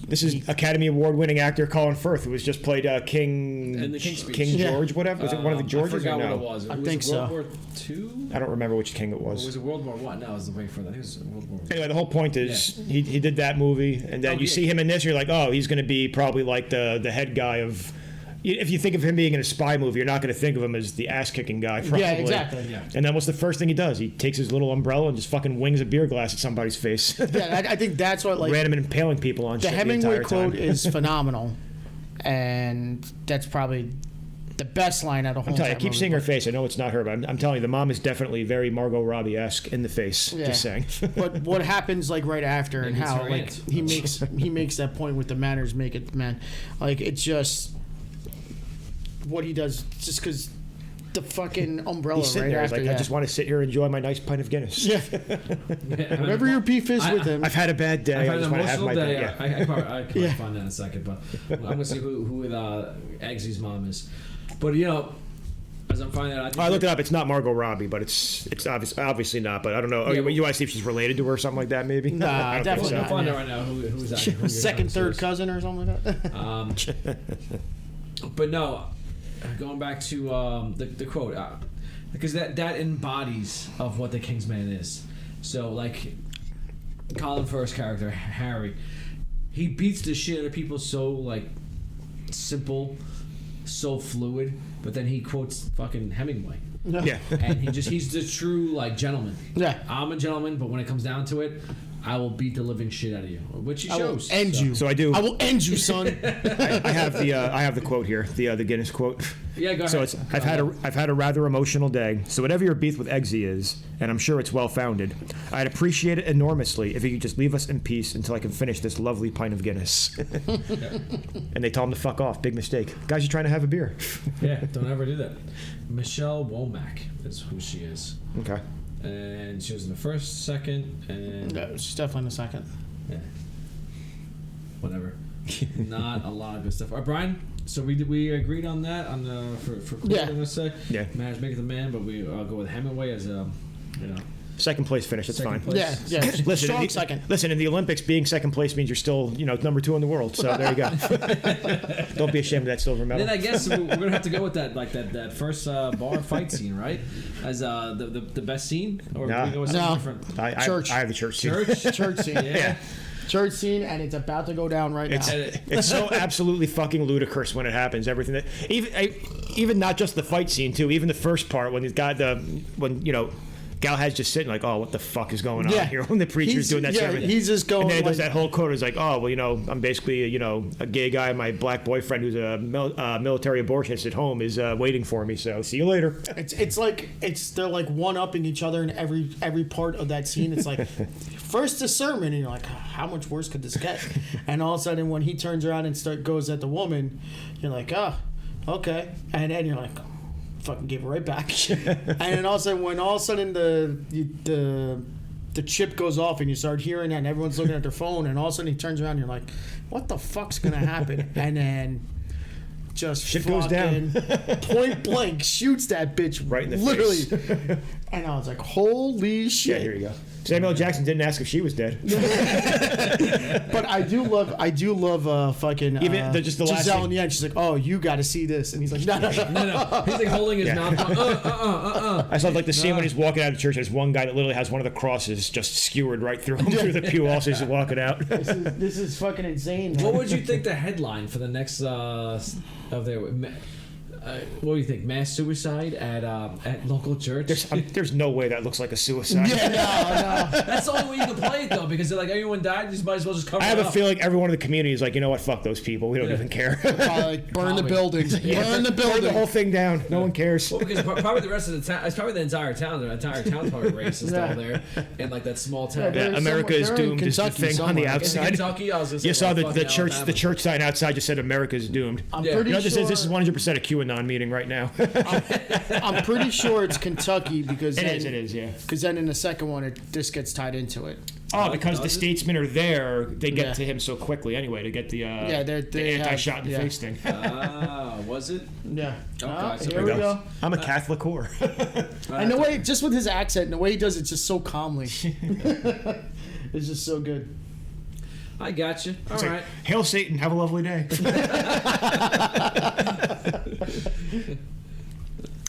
This is Academy Award winning actor Colin Firth, who has just played King George, whatever. Was it one of the Georges? I forgot or no? what it was. I think so. World War II? I don't remember which king it was. Or was it World War I? No, it was the way further. I think it was World War I. Anyway, the whole point is he did that movie, and then you see him in this, and you're like, oh, he's going to be probably like the head guy of. If you think of him being in a spy movie, you're not going to think of him as the ass-kicking guy, probably. Yeah, exactly. Yeah. And then what's the first thing he does? He takes his little umbrella and just fucking wings a beer glass at somebody's face. Yeah, I think that's what like random impaling people on the shit Hemingway the entire quote is phenomenal, and that's probably the best line out of the whole. I'm telling you, I keep seeing her face. I know it's not her, but I'm telling you, the mom is definitely very Margot Robbie-esque in the face. Yeah. Just saying. But what happens like right after and how like aunt. he makes that point with the manners make it man, like it's just. What he does, just because the fucking umbrella He's sitting right there, after. He's like, I just want to sit here and enjoy my nice pint of Guinness. Yeah. Whatever your beef is with him. I've had a bad day. I've had I just an want to have emotional my day. Yeah. I probably find that in a second, but I'm gonna see who Eggsy's mom is. But as I'm finding out, I looked it up. It's not Margot Robbie, but it's obviously not. But I don't know. Oh, you want to see if she's related to her or something like that? Maybe. Nah, definitely I'm not. finding out right now who's that. Second, third cousin or something like that. But no. Going back to the quote, because that embodies of what the Kingsman is. So like Colin Firth's character Harry, he beats the shit out of people so like simple, so fluid. But then he quotes fucking Hemingway. Yeah. And he's the true like gentleman. Yeah. I'm a gentleman, but when it comes down to it, I will beat the living shit out of you, which he I will shows. end you. So I do. I will end you, son. I have the quote here, the Guinness quote. Yeah, go ahead. So it's I've had a rather emotional day. So whatever your beef with Eggsy is, and I'm sure it's well founded, I'd appreciate it enormously if you could just leave us in peace until I can finish this lovely pint of Guinness. And they told him to fuck off. Big mistake. Guys, you're trying to have a beer. Yeah, don't ever do that. Michelle Womack is who she is. Okay. And she was in the first, second, and No, she's definitely in the second. yeah, whatever. Not a lot of good stuff. All right, Brian. So we agreed on that on the for Yeah. I'm gonna say Yeah. Marriage Maketh a Man, but I'll go with Hemingway as a Second place finish. It's Second fine. place. Yeah, yeah. Listen, Strong in the, second. Listen, in the Olympics, being second place means you're still, number 2 in the world. So there you go. Don't be ashamed of that silver medal. Then I guess we're gonna have to go with that first bar fight scene, right? As the best scene, or Nah. we go with No. something different? I Church. I have the church scene. Church. Church scene. Yeah. Church scene, and it's about to go down right now. It's so absolutely fucking ludicrous when it happens. Everything that even not just the fight scene too. Even the first part when he's got Galahad's just sitting like, oh, what the fuck is going on here? When the preacher's doing that sermon. He's just going. And then there's like, that whole quote. It's like, oh, well, I'm basically, a gay guy. My black boyfriend, who's a military abortionist at home, is waiting for me. So see you later. It's like they're like one upping each other in every part of that scene. It's like first the sermon, and you're like, how much worse could this get? And all of a sudden, when he turns around and goes at the woman, you're like, oh, okay. And then you're like, fucking give it right back. And then all of a sudden the chip goes off and you start hearing that and everyone's looking at their phone and all of a sudden he turns around and you're like, what the fuck's gonna happen? And then just shit goes down. Point blank shoots that bitch right in the literally face. And I was like, holy shit. Yeah, here you go. Samuel L. Jackson didn't ask if she was dead. But I do love fucking Even just the last Giselle scene. in the end. She's like, oh, you got to see this, and he's like, no. No. He's like holding his mouth. I saw like the scene when he's walking out of church. There's one guy that literally has one of the crosses just skewered right through him through the pew. Also, he's walking out. This is fucking insane. Man. What would you think the headline for the next of their? What do you think? Mass suicide at local church? There's no way that looks like a suicide. Yeah, no. That's the only way you can play it though, because they're like everyone died. You might as well just cover. I have it a up. feeling everyone in the community is like, you know what? Fuck those people. We don't even care. Like burn the Probably. buildings. Burn the Burn building. the whole thing down. No one cares. Well, because probably the rest of the town, it's probably the entire town. The entire town's probably racist Yeah. all there in like that small town. Yeah, Yeah, America is they're in doomed. Is the Kentucky thing on the somewhere. In outside. Kentucky, I was gonna say, You saw well, the fucking church Alabama. the church sign outside just said America is doomed. I'm Yeah. pretty You know, this sure. is 100% a QAnon meeting right now. I'm pretty sure it's Kentucky because It then, is, yeah. Because then in the second one, this gets tied into it. Oh, because the does it? statesmen are there, they get Yeah. to him so quickly anyway to get the they have- anti-shot in the yeah. face thing. Was it? Yeah. Okay, so Here we go. I'm a Catholic whore. And the way, just with his accent, and the way he does it just so calmly. It's just so good. I got you. All It's right. like, hail Satan, have a lovely day.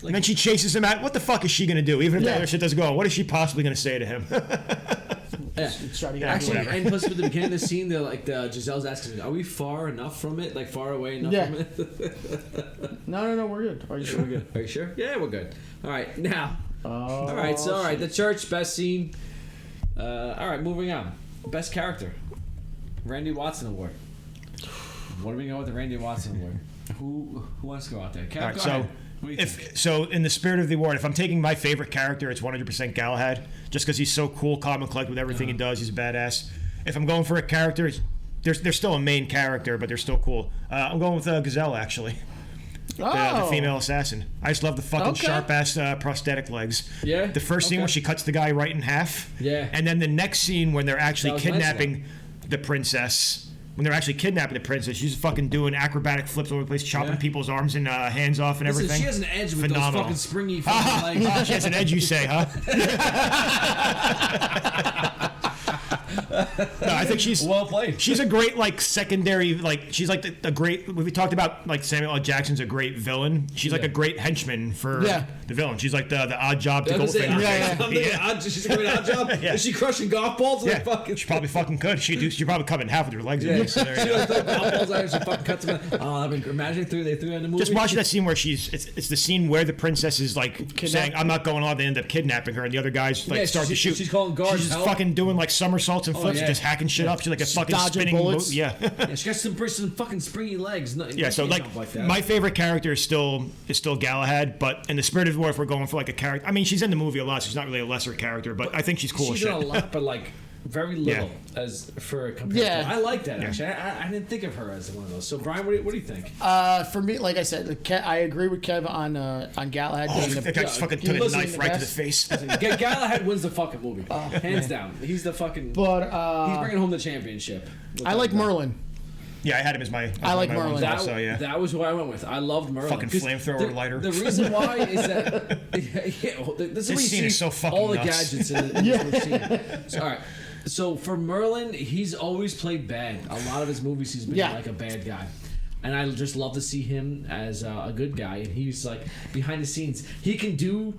And then she chases him out. What the fuck is she gonna do? Even if the other shit doesn't go on, what is she possibly gonna say to him? Yeah. Try to get Actually, whatever. and plus, at the beginning of the scene, they're like, Giselle's asking, "Are we far enough from it? Like far away enough Yeah. from it?" No, we're good. Are you sure? We're good. Are you sure? Yeah, we're good. All right, now. Oh, All right, so all right, the church best scene. All right, moving on. Best character, Randy Watson Award. What are we going with the Randy Watson Award? Who wants to go out there? Kev, All right, go so ahead. What do you think? so in the spirit of the award, if I'm taking my favorite character, it's 100% Galahad, just because he's so cool, calm and collected with everything he does. He's a badass. If I'm going for a character, they're still a main character, but they're still cool. I'm going with Gazelle, actually. The female assassin. I just love the fucking Okay. sharp-ass prosthetic legs. Yeah? The first scene Okay. where she cuts the guy right in half. Yeah. And then the next scene when they're actually That was nice, kidnapping the princess. When they're actually kidnapping the princess, she's fucking doing acrobatic flips all over the place, chopping Yeah. people's arms and hands off and Listen, everything. she has an edge with Phenomenal. those fucking springy fucking legs. She has an edge, you say, huh? No, I think she's Well played. She's a great secondary she's like the great. We talked about Samuel L. Jackson's a great villain. She's like Yeah. a great henchman for Yeah. The villain. She's like the odd job to I was gonna Goldfinger. say, I'm thinking she's doing an odd job. Yeah. Is she crushing golf balls? Yeah. Fucking... She probably fucking could. She'd probably cut it in half with her legs. Yeah. So there She you go. does throw golf balls at her. She fucking cuts them. I've been imagining they threw in the movie. Just watching that scene where it's the scene where the princess is like saying, "I'm not going on." They end up kidnapping her, and the other guys like start to shoot. She's calling guards. She's just help. fucking doing like somersaults and flips, yeah. and just hacking shit up. She's like a fucking dodging spinning bullets. Yeah. Yeah, she got some fucking springy legs. No, Yeah, so like that. my favorite character is still Galahad, but in the spirit of war, if we're going for like a character, I mean, she's in the movie a lot. So she's not really a lesser character, but I think she's cool as She's shit. in a lot, but like very little as for a comparison. Yeah. I like that actually. I didn't think of her as one of those. So Brian, what do you think? For me, like I said, I agree with Kev on Galahad. Oh, being that guy just fucking took a listen, knife the right to the best. face. Galahad wins the fucking movie, hands down. He's the fucking. But he's bringing home the championship. I like Merlin. Yeah, I had him as my. I like my Merlin. one That, also, yeah. that was who I went with. I loved Merlin. Fucking 'Cause flamethrower lighter. The reason why is that this is where you scene see is so fucking all the nuts. gadgets in the scene. So, all right. So for Merlin, he's always played bad. A lot of his movies, he's been like a bad guy. And I just love to see him as a good guy. And he's like behind the scenes. He can do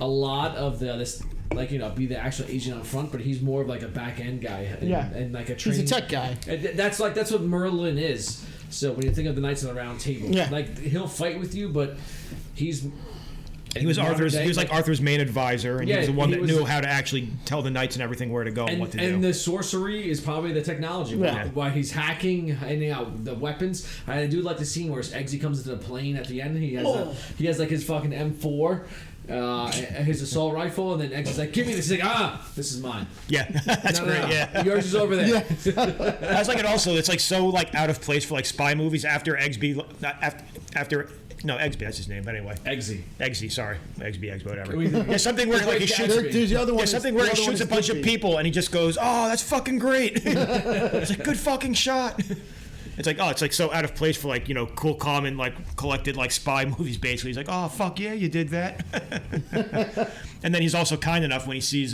a lot of this, like be the actual agent on front, but he's more of like a back end guy. And like a He's a tech guy. And that's what Merlin is. So when you think of the Knights of the Round Table, like he'll fight with you, but he was like Arthur's main advisor, and he was the one that knew how to actually tell the knights and everything where to go and what to do. And the sorcery is probably the technology. Why he's hacking, handing out the weapons. I do like the scene where Eggsy comes into the plane at the end. He has like his fucking M4. His assault rifle, and then Eggsy's like, "Give me this." He's like, this is mine. Yeah, that's great. No. Yeah, Yours is over there. I was like it. Also, it's like so like out of place for like spy movies after Eggsby. No, Eggsby, that's his name. But anyway, Eggsy, sorry, Eggsby, whatever. Yeah, something where like he shoots. There's the other one. Yeah, something where he shoots a bunch of people, and he just goes, "Oh, that's fucking great." It's like good fucking shot. It's like so out of place for like cool, calm, and like collected like spy movies. Basically, he's like, "Oh fuck yeah, you did that." And then he's also kind enough when he sees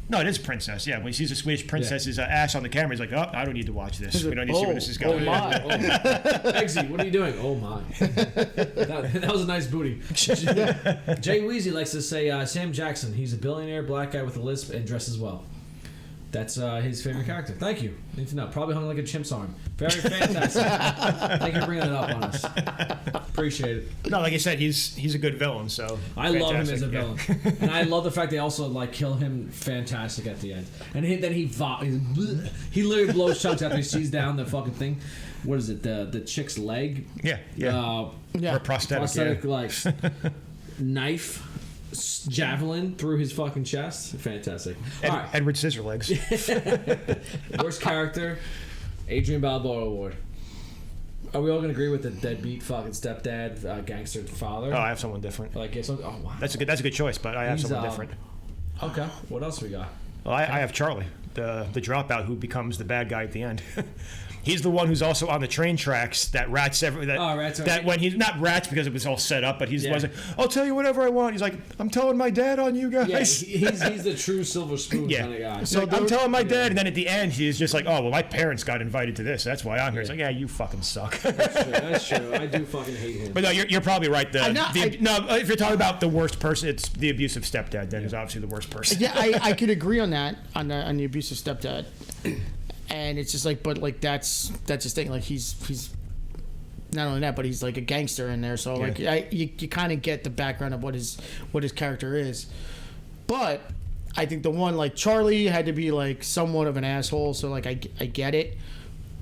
no, it is Princess. Yeah, when he sees the Swedish princess's ass on the camera, he's like, "Oh, I don't need to watch this. We don't need to see where this is going." Oh my! Eggsy, what are you doing? Oh my! That was a nice booty. Jay Weezy likes to say Sam Jackson. He's a billionaire black guy with a lisp and dresses well. That's his favorite character. Thank you. Need to know. Probably hung like a chimp's arm. Very fantastic. Thank you for bringing that up on us. Appreciate it. No, like I said, he's a good villain. So I love him as a villain, and I love the fact they also like kill him fantastic at the end. And then he literally blows chunks after he sees down the fucking thing. What is it? The chick's leg? Yeah. Or prosthetic like knife. Javelin through his fucking chest. Fantastic. Edward Scissorlegs. Worst character, Adrian Balboa Award. Are we all gonna agree with the deadbeat fucking stepdad, gangster father? Oh, I have someone different. Like, oh wow. That's a good choice, but I have someone different. Okay. What else we got? Well, I have Charlie, the dropout who becomes the bad guy at the end. He's the one who's also on the train tracks that rats when he's not rats because it was all set up, but he's like, "I'll tell you whatever I want." He's like, "I'm telling my dad on you guys." Yeah, he's the true silver spoon kind of guy. So I'm telling my dad, and then at the end he's just like, "Oh well, my parents got invited to this, so that's why I'm here." It's like, "Yeah, you fucking suck." That's true. I do fucking hate him. But no, you're probably right. If you're talking about the worst person, it's the abusive stepdad. That is obviously the worst person. Yeah, I could agree on that on the abusive stepdad. And it's just like, but like that's his thing. Like he's not only that, but he's like a gangster in there. So like you kind of get the background of what his character is. But I think the one like Charlie had to be like somewhat of an asshole. So like I get it.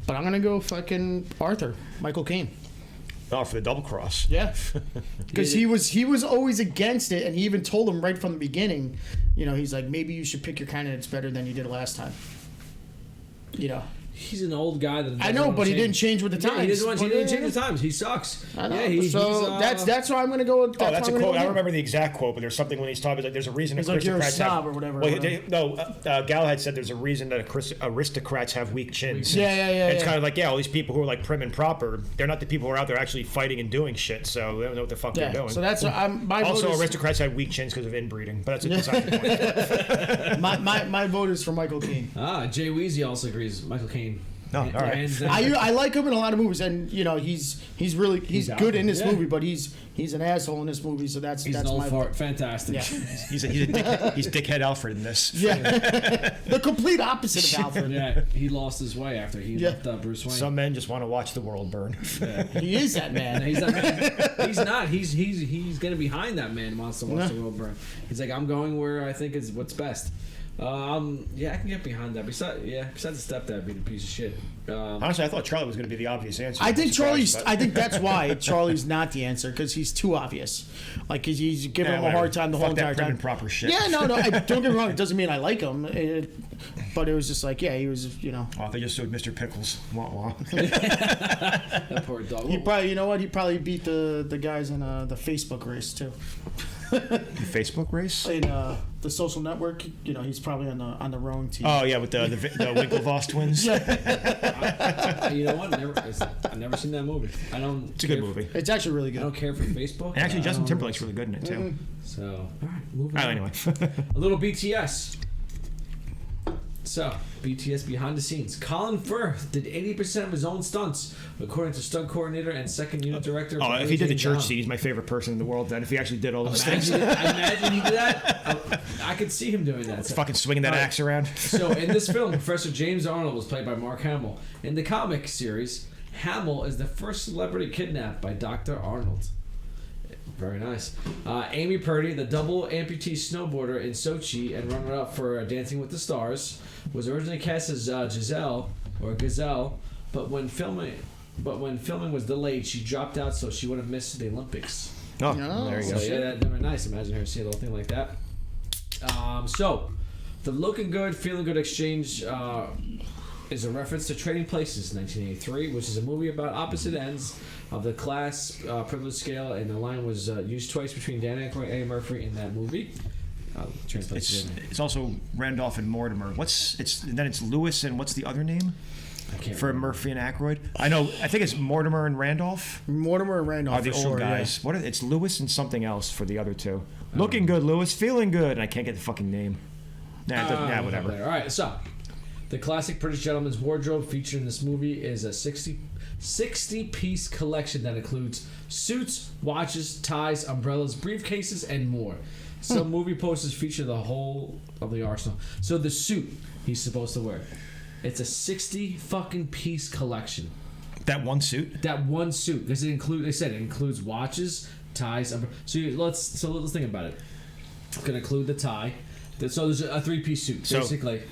But I'm gonna go fucking Arthur, Michael Caine. Oh, for the double cross. Yeah, because he was always against it, and he even told him right from the beginning. He's like, maybe you should pick your candidates better than you did last time. He's an old guy that I know, but he didn't change with the times. He didn't change with the times. He sucks. I know. That's why I'm going to go with. That's a quote. I don't remember the exact quote, but there's something when he's talking about like, there's a reason he's like, you're a snob or whatever. Well, Galahad said there's a reason that aristocrats have weak chins. Yeah. It's kind of like all these people who are like prim and proper. They're not the people who are out there actually fighting and doing shit. So they don't know what the fuck they're doing. So that's my also vote aristocrats have weak chins because of inbreeding. But that's beside the point. my vote is for Michael Caine. Jay Weezy also agrees. Michael Caine. No, all right. And, I like him in a lot of movies, and he's good in this movie, but he's an asshole in this movie, so that's an old my fart. Fantastic. Yeah. He's dickhead Alfred in this. Yeah, the complete opposite of Alfred. Yeah, he lost his way after he left Bruce Wayne. Some men just want to watch the world burn. Yeah. He is that man. He's that man. He's not. He's getting behind that man. Wants to watch the world burn. He's like, I'm going where I think is what's best. Yeah, I can get behind that. Besides the stepdad being a piece of shit. Honestly, I thought Charlie was going to be the obvious answer. I think I think that's why Charlie's not the answer, because he's too obvious. Like he's giving him a hard time the whole entire time. Proper shit. Yeah, no. Don't get me wrong. It doesn't mean I like him, but it was just like, he was, Oh, they just sued Mr. Pickles. Wah wah. That poor dog. He probably, he probably beat the guys in the Facebook race too. The Facebook race? In the social network, he's probably on the wrong team. Oh yeah, with the Winklevoss twins. You know what? I've never seen that movie. I don't. It's a good movie. It's actually really good. I don't care for Facebook. And actually, Justin Timberlake's really good in it too. Mm-hmm. So, all right, moving on. Anyway, A little BTS. So, BTS behind the scenes. Colin Firth did 80% of his own stunts, according to stunt coordinator and second unit director. if he did the church scene, he's my favorite person in the world. Then, if he actually did all those things, I imagine he did that. I could see him doing that. fucking swinging that axe around. So, in this film, Professor James Arnold was played by Mark Hamill. In the comic series, Hamill is the first celebrity kidnapped by Dr. Arnold. Very nice. Amy Purdy, the double amputee snowboarder in Sochi and runner-up for Dancing with the Stars, was originally cast as Giselle, but when filming was delayed, she dropped out so she wouldn't miss the Olympics. Oh, No. there you So go. yeah, that's very nice. Imagine her seeing a little thing like that. So, the looking good, feeling good exchange is a reference to Trading Places, 1983, which is a movie about opposite ends of the class privilege scale, and the line was used twice between Dan Aykroyd and Eddie Murphy in that movie. It's also Randolph and Mortimer. It's Lewis and what's the other name? I can't For remember. Murphy and Aykroyd. I think it's Mortimer and Randolph. Mortimer and Randolph Are the for old sure, guys? yeah. It's Lewis and something else for the other two. Looking good, Lewis. Feeling good, and I can't get the fucking name. Whatever. All right, so the classic British gentleman's wardrobe featured in this movie is a 60-piece collection that includes suits, watches, ties, umbrellas, briefcases, and more. Some movie posters feature the whole of the arsenal. So the suit he's supposed to wear, it's a 60 fucking piece collection. That one suit. That one suit, because it includes watches, ties. So let's think about it. It's gonna include the tie. So there's a 3-piece suit, basically.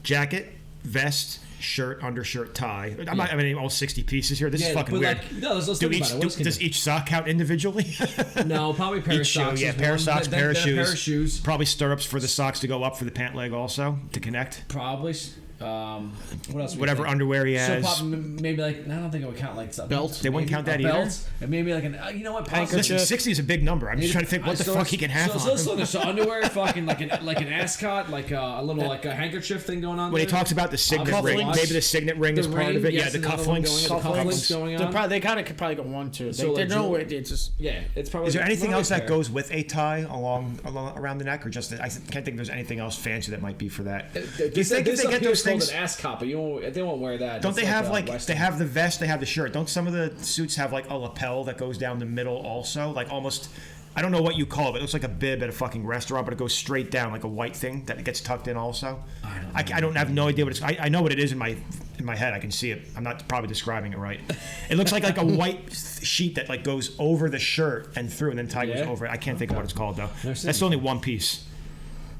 Jacket, vest, shirt, undershirt, tie. I'm not having all 60 pieces here. This is fucking weird. Let's think about it. Does each sock count individually? No, probably pair of socks. Yeah, pair of socks, pair of shoes. Pair of shoes. Probably stirrups for the socks to go up for the pant leg also to connect. Probably. What else? Whatever underwear he has. So maybe I don't think it would count like something. Belt. They wouldn't count that either. Belt, and maybe like Listen, 60 is a big number. I'm just trying to think what the fuck he can have on. So underwear, fucking like an ascot, like a little like a handkerchief thing going on. When he talks about the signet ring, maybe the signet ring is part of it. Yeah, the cufflinks. Going on. They kind of could probably go 1, 2. So They know it. It's just it's probably. Is there anything else that goes with a tie along around the neck, or just I can't think if there's anything else fancy that might be for that. Do you think if they get those things? An ascot, but they won't wear that. Don't they have they have the vest, they have the shirt? Don't some of the suits have like a lapel that goes down the middle also, like almost? I don't know what you call it. It looks like a bib at a fucking restaurant, but it goes straight down like a white thing that gets tucked in also. I don't have no idea what it's. I know what it is in my head. I can see it. I'm not probably describing it right. It looks like a white sheet that like goes over the shirt and through, and then tie goes over it. I can't think of what it's called though. That's only one piece.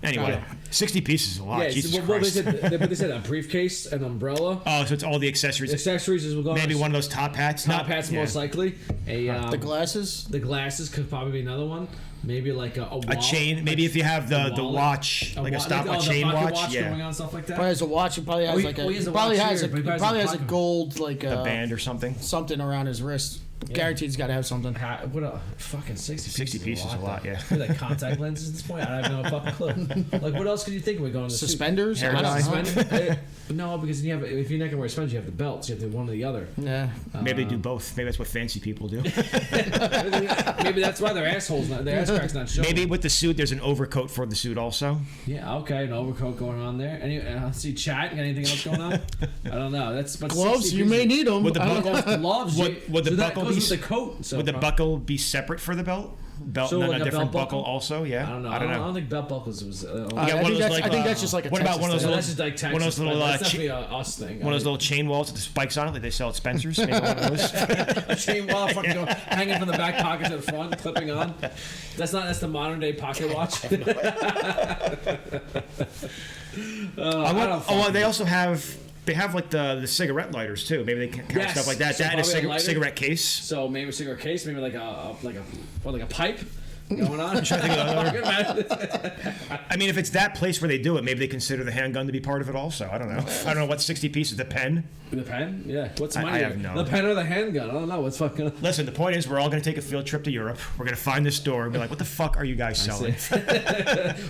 Anyway, 60 pieces is a lot. Yeah, Jesus Christ. they said a briefcase, an umbrella. Oh, so it's all the accessories. Accessories as well. Maybe one of those top hats. Most likely. the glasses. The glasses could probably be another one. Maybe like a wallet, chain. Maybe if you have the watch, like a chain watch. Going on, stuff like that. Probably has a watch. He probably has he probably has a gold like a band or something. Something around his wrist. Guaranteed he's got to have something. What a fucking 60 pieces is a lot, yeah. What are they, contact lenses at this point? I have no fucking clue. Like, what else could you think we're going to Suspenders? Hair dye? Suspenders? No, because if you're not going to wear suspenders, you have the belts. You have to do one or the other. Yeah. Maybe they do both. Maybe that's what fancy people do. Maybe that's why their assholes, their ass crack's not showing. Maybe with the suit, there's an overcoat for the suit also. Yeah, okay, an overcoat going on there. See, chat, got anything else going on? I don't know. That's but Gloves, you may need them. Would the buckle, gloves? would the buckle be with the coat? So would the buckle be separate for the belt? Belt So and like a a different belt buckle also? Yeah. I don't know. I don't know. I don't think belt buckles was. I think that's just like a what about one of those Texas little, that's just like Texas, one of those little that's definitely a us thing. one of those little chain walls with the spikes on it that they sell at Spencer's? Maybe one of those. chain wall fucking go, hanging from the back pocket to the front, clipping on. That's the modern day pocket watch. They also have. They have like the cigarette lighters too. Maybe they can count stuff like that. So that and a probably a cigarette case. So maybe a cigarette case, maybe like a pipe going on. I'm trying to think of another. I mean, if it's that place where they do it, maybe they consider the handgun to be part of it also. I don't know. I don't know what 60 pieces. The pen. The pen? Yeah. What's money? I have no. The pen or the handgun? I don't know. What's fucking. Listen, the point is, we're all going to take a field trip to Europe. We're going to find this store and be like, "What the fuck are you guys selling?"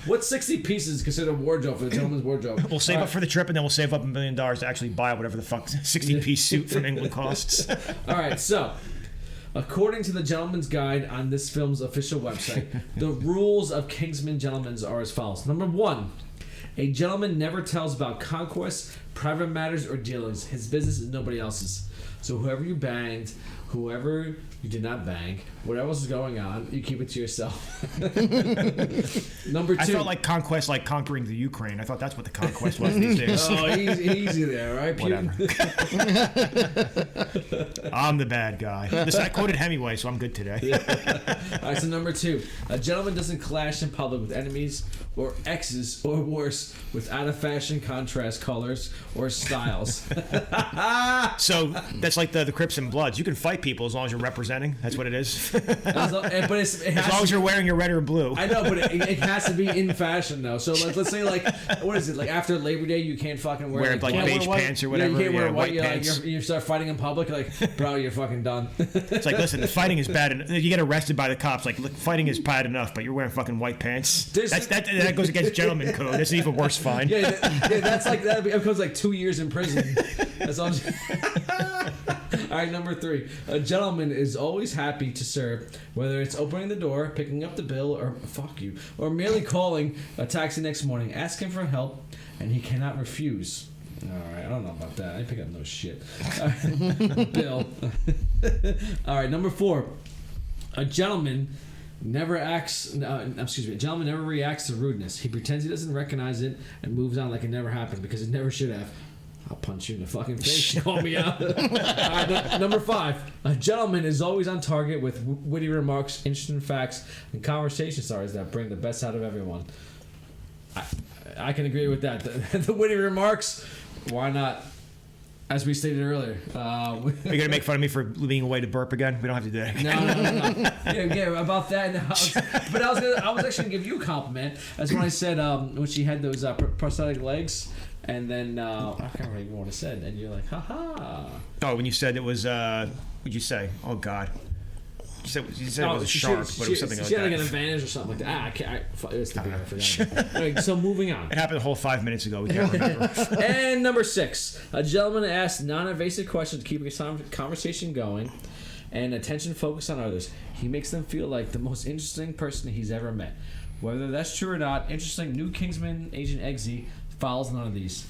What's 60 pieces considered wardrobe for the gentleman's wardrobe? We'll save up for the trip, and then we'll save up $1 million to actually buy whatever the fuck 60-piece suit from England costs. All right, so. According to the Gentleman's Guide on this film's official website, the rules of Kingsman Gentlemen's are as follows. Number 1, a gentleman never tells about conquests, private matters, or dealings. His business is nobody else's. So whoever you banged, whoever you did not bang, whatever else is going on, you keep it to yourself. Number 2. I felt like conquest, like conquering the Ukraine. I thought that's what the conquest was these days. Oh, easy there, right? Whatever. I'm the bad guy. Listen, I quoted Hemingway, so I'm good today. All right, so number 2. A gentleman doesn't clash in public with enemies or exes, or worse, with out-of-fashion contrast colors or styles. So that's like the Crips and Bloods. You can fight people as long as you're representing. That's what it is. As long as you're wearing your red or blue. I know, but it has to be in fashion though. So let's say what is it? Like after Labor Day, you can't fucking wear beige pants or whatever. Yeah, you can't wear white pants. you start fighting in public. Like, bro, you're fucking done. It's like, listen, the fighting is bad. You get arrested by the cops. Like, look, fighting is bad enough, but you're wearing fucking white pants. That goes against gentleman code. That's an even worse fine. Yeah, that's like that becomes like 2 years in prison. That's all. All right, number 3. A gentleman is always happy to serve, whether it's opening the door, picking up the bill, or merely calling a taxi next morning, asking for help, and he cannot refuse. All right, I don't know about that. I ain't pick up no shit. Bill. All right, number 4. A gentleman never reacts to rudeness. He pretends he doesn't recognize it and moves on like it never happened because it never should have. I'll punch you in the fucking face. Call me out. Number 5. A gentleman is always on target with witty remarks, interesting facts, and conversation starters that bring the best out of everyone. I can agree with that. The witty remarks, why not? As we stated earlier. Are you going to make fun of me for being away to burp again? We don't have to do that. No. Yeah, about that. But I was actually going to give you a compliment. That's when I said when she had those prosthetic legs. And then, I can't remember what I said. And you're like, haha. Oh, when you said it was, what'd you say? Oh, God. You said it was a shark, but it was something like that. She had like an advantage or something like that. It's the beer. I forgot. Anyway, so moving on. It happened a whole 5 minutes ago. We can't remember. And number 6. A gentleman asks non-invasive questions to keep a conversation going and attention focused on others. He makes them feel like the most interesting person he's ever met. Whether that's true or not, interesting new Kingsman Agent Eggsy follows none of these.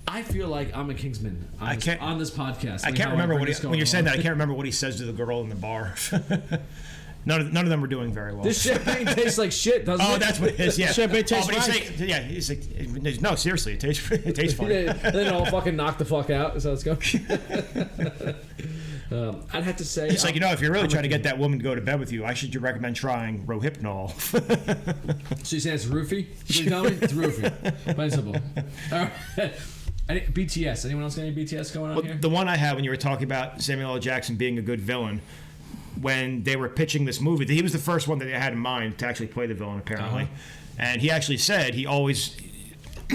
I feel like I'm a Kingsman on this podcast. I can't remember when you're saying that. I can't remember what he says to the girl in the bar. None of them are doing very well. This champagne tastes like shit, doesn't it? Oh, that's what it is. Yeah, champagne tastes he's like, no, seriously, it tastes funny. Then all fucking knock the fuck out. So let's go. I'd have to say it's like, if you're really trying to get that woman to go to bed with you, I should recommend trying Rohypnol. So you saying it's roofie? You tell me it's roofie. Plain simple. All right. BTS. Anyone else got any BTS going on here? The one I had when you were talking about Samuel L. Jackson being a good villain, when they were pitching this movie, he was the first one that they had in mind to actually play the villain, apparently. Uh-huh. And he actually said he always.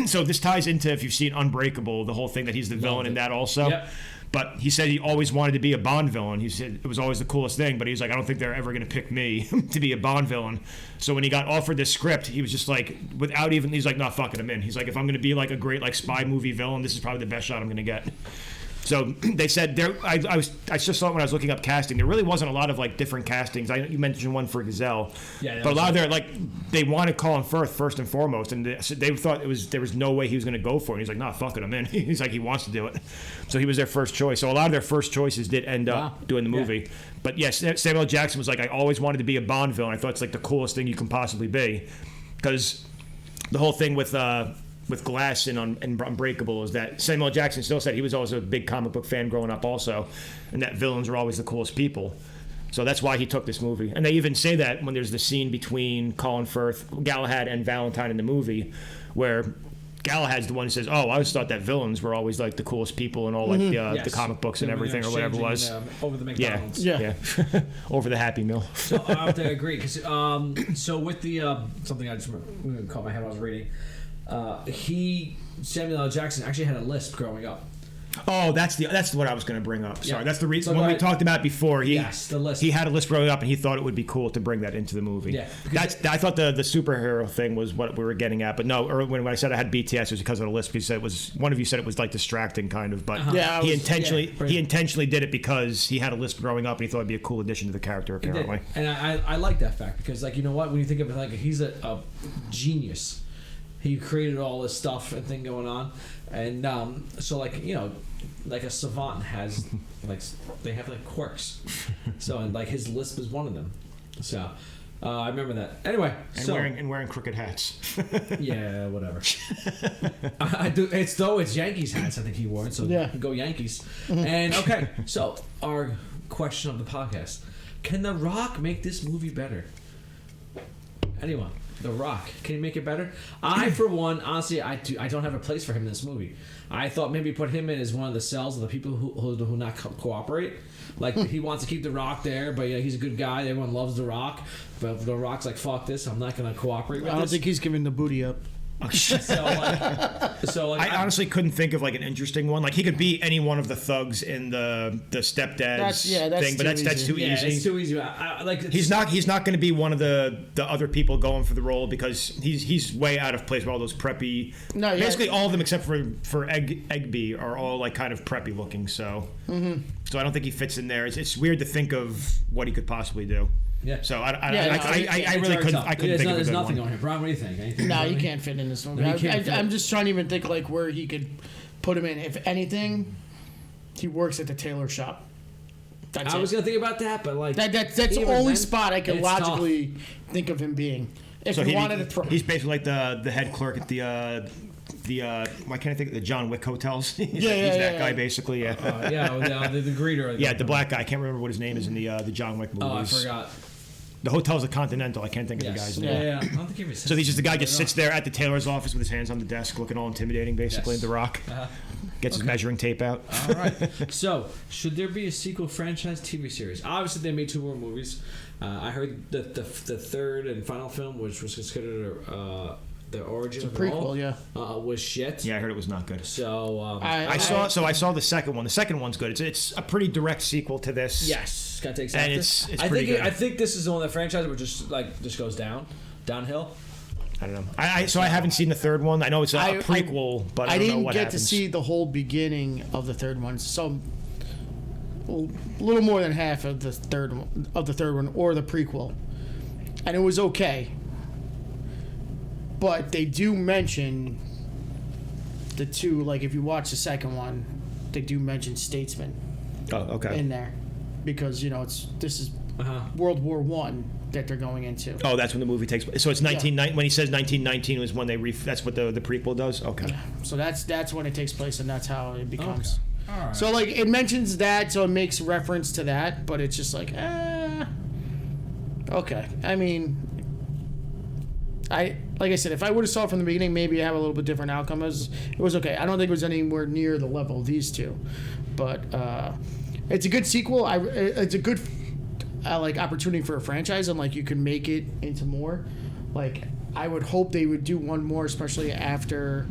So this ties into, if you've seen Unbreakable, the whole thing that he's the villain in that also. Yep. But he said he always wanted to be a Bond villain. He said it was always the coolest thing, but he's like, I don't think they're ever going to pick me to be a Bond villain. So when he got offered this script, he was just like, he's like, not fucking him in. He's like, if I'm going to be like a great like spy movie villain, this is probably the best shot I'm going to get. So they said I just thought when I was looking up casting, there really wasn't a lot of like different castings. You mentioned one for Gazelle, but a lot of their like they wanted Colin Firth first and foremost, and they thought there was no way he was going to go for it. And he's like, nah, fuck it, I'm in. He's like, he wants to do it, so he was their first choice. So a lot of their first choices did end up doing the movie. Yeah. But yes, Samuel L. Jackson was like, I always wanted to be a Bond villain. I thought it's like the coolest thing you can possibly be, because the whole thing with Glass and Unbreakable is that Samuel L. Jackson still said he was always a big comic book fan growing up also, and that villains are always the coolest people. So that's why he took this movie. And they even say that when there's the scene between Colin Firth, Galahad, and Valentine in the movie, where Galahad's the one who says, I always thought that villains were always like the coolest people in all like the comic books and everything or whatever it was. Over the McDonald's. Yeah. Over the Happy Meal. So I have to agree, because so with the something I just caught my head while I was reading. Samuel L. Jackson actually had a lisp growing up. Oh, that's what I was going to bring up. Sorry, that's the reason. So when we talked about it before, the lisp. He had a lisp growing up, and he thought it would be cool to bring that into the movie. Yeah, I thought the superhero thing was what we were getting at, but no. When I said I had BTS, it was because of the lisp. One of you said it was like distracting, kind of, but he intentionally did it because he had a lisp growing up, and he thought it'd be a cool addition to the character. Apparently, and I like that fact, because like, you know what, when you think of it, like, he's a genius. He created all this stuff and thing going on, and so like, you know, like a savant has like, they have like quirks, so, and like his lisp is one of them. So I remember that. Anyway, and wearing crooked hats. Yeah, whatever. I do. It's Yankees hats. I think he wore it. So go Yankees. And okay, so our question of the podcast: can The Rock make this movie better? Anyone? The Rock, can he make it better? I, for one, honestly, I don't have a place for him in this movie. I thought maybe put him in as one of the cells of the people who not cooperate. Like, he wants to keep The Rock there, but he's a good guy. Everyone loves The Rock, but The Rock's like, fuck this, I'm not going to cooperate with this. I don't think he's giving the booty up. I honestly couldn't think of like an interesting one. Like, he could be any one of the thugs in the stepdad's thing, but that's too easy. It's too easy. He's not going to be one of the other people going for the role, because he's way out of place with all those preppy. Basically all of them except for Egby are all like kind of preppy looking. So so I don't think he fits in there. It's weird to think of what he could possibly do. Yeah. So I really couldn't think of a good There's nothing one. on here. Brian, what do you think? No, you can't fit in this movie. I'm just trying to even think like where he could put him in. If anything, he works at the tailor shop. I was gonna think about that, but like that's the only spot I can logically think of him being. If he wanted to he's basically like the head clerk at the why can't I think of the John Wick hotels? He's that guy basically. The greeter. The black guy. I can't remember what his name is in the John Wick movies. Oh, I forgot. The hotel's a Continental. I can't think of the guy's name. Yeah. I don't think he was. So he's just the guy just sits there at the tailor's office with his hands on the desk, looking all intimidating, basically. The Rock gets his measuring tape out. All right. So, should there be a sequel franchise TV series? Obviously, they made 2 more movies. I heard that the third and final film, which was considered the origin of the prequel, was shit. Yeah, I heard it was not good. So I saw the second one. The second one's good. It's a pretty direct sequel to this. Yes, gotta take and it's pretty good. I think this is the one of the franchise where just goes downhill. I don't know. I haven't seen the third one. I know it's a prequel, but I don't know what happens. I didn't get to see the whole beginning of the third one. So a little more than half of the third one or the prequel, and it was okay. But they do mention the 2, like if you watch the second one, they do mention Statesman in there. Because, this is World War I that they're going into. Oh, that's when the movie takes place. So it's 1919. When he says 1919 was when that's what the prequel does? Okay. Yeah. So that's when it takes place, and that's how it becomes. Okay. All right. So, like, it mentions that, so it makes reference to that, but it's just like, okay. I mean, like I said, if I would have saw it from the beginning, maybe I have a little bit different outcome. It was okay. I don't think it was anywhere near the level of these 2, but it's a good sequel. It's a good opportunity for a franchise, and like you can make it into more. Like I would hope they would do one more, especially after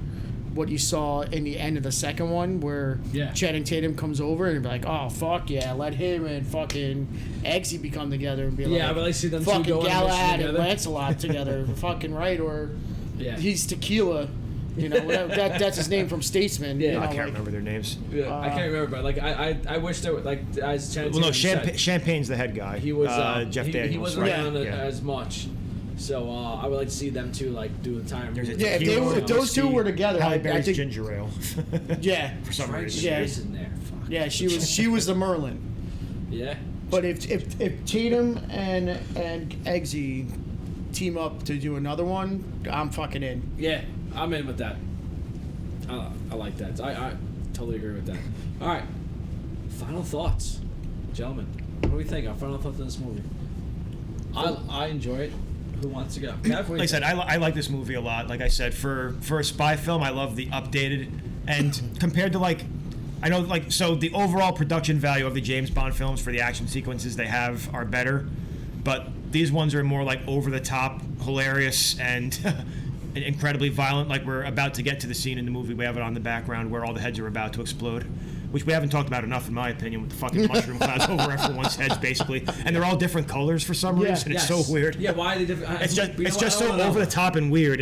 what you saw in the end of the second one, where Yeah. Channing Tatum comes over and be like, "Oh fuck yeah, let him and fucking Eggsy become together," and be like, Yeah, I would like to see them two fucking go on a mission Galahad and together. Lancelot together, fucking right, or Yeah. he's Tequila, whatever, that's his name from Statesman. Yeah. you know, I can't like- remember their names. Yeah, I can't remember, but like I wish there were like as Channing Well, no, Tatum said, Champagne's the head guy. he was Jeff he Daniels. wasn't right? around Yeah. as much. So I would like to see them two like do the time. There's a Yeah, if, tequila, if those two were together, Halle I Berry's think, ginger ale. yeah, For some reason. Yeah. in there. Fuck. yeah, she was the Merlin. Yeah. But if Tatum and Eggsy team up to do another one, I'm fucking in. Yeah, I'm in with that. I like that. I totally agree with that. All right, final thoughts, gentlemen. What do we think? Our final thoughts on this movie. I enjoy it. Who wants to go? Kev, what do you Like I said, think? I like this movie a lot. Like I said, for a spy film, I love the updated and compared to like, I know like so the overall production value of the James Bond films for the action sequences they have are better, but these ones are more like over the top, hilarious and incredibly violent. Like we're about to get to the scene in the movie. We have it on the background where all the heads are about to explode, which we haven't talked about enough, in my opinion, with the fucking mushroom clouds over everyone's heads, basically, and they're all different colors for some Yeah. reason. It's Yes. so weird. Yeah, why are they different? It's just You know it's what? just I so don't know. over the top and weird.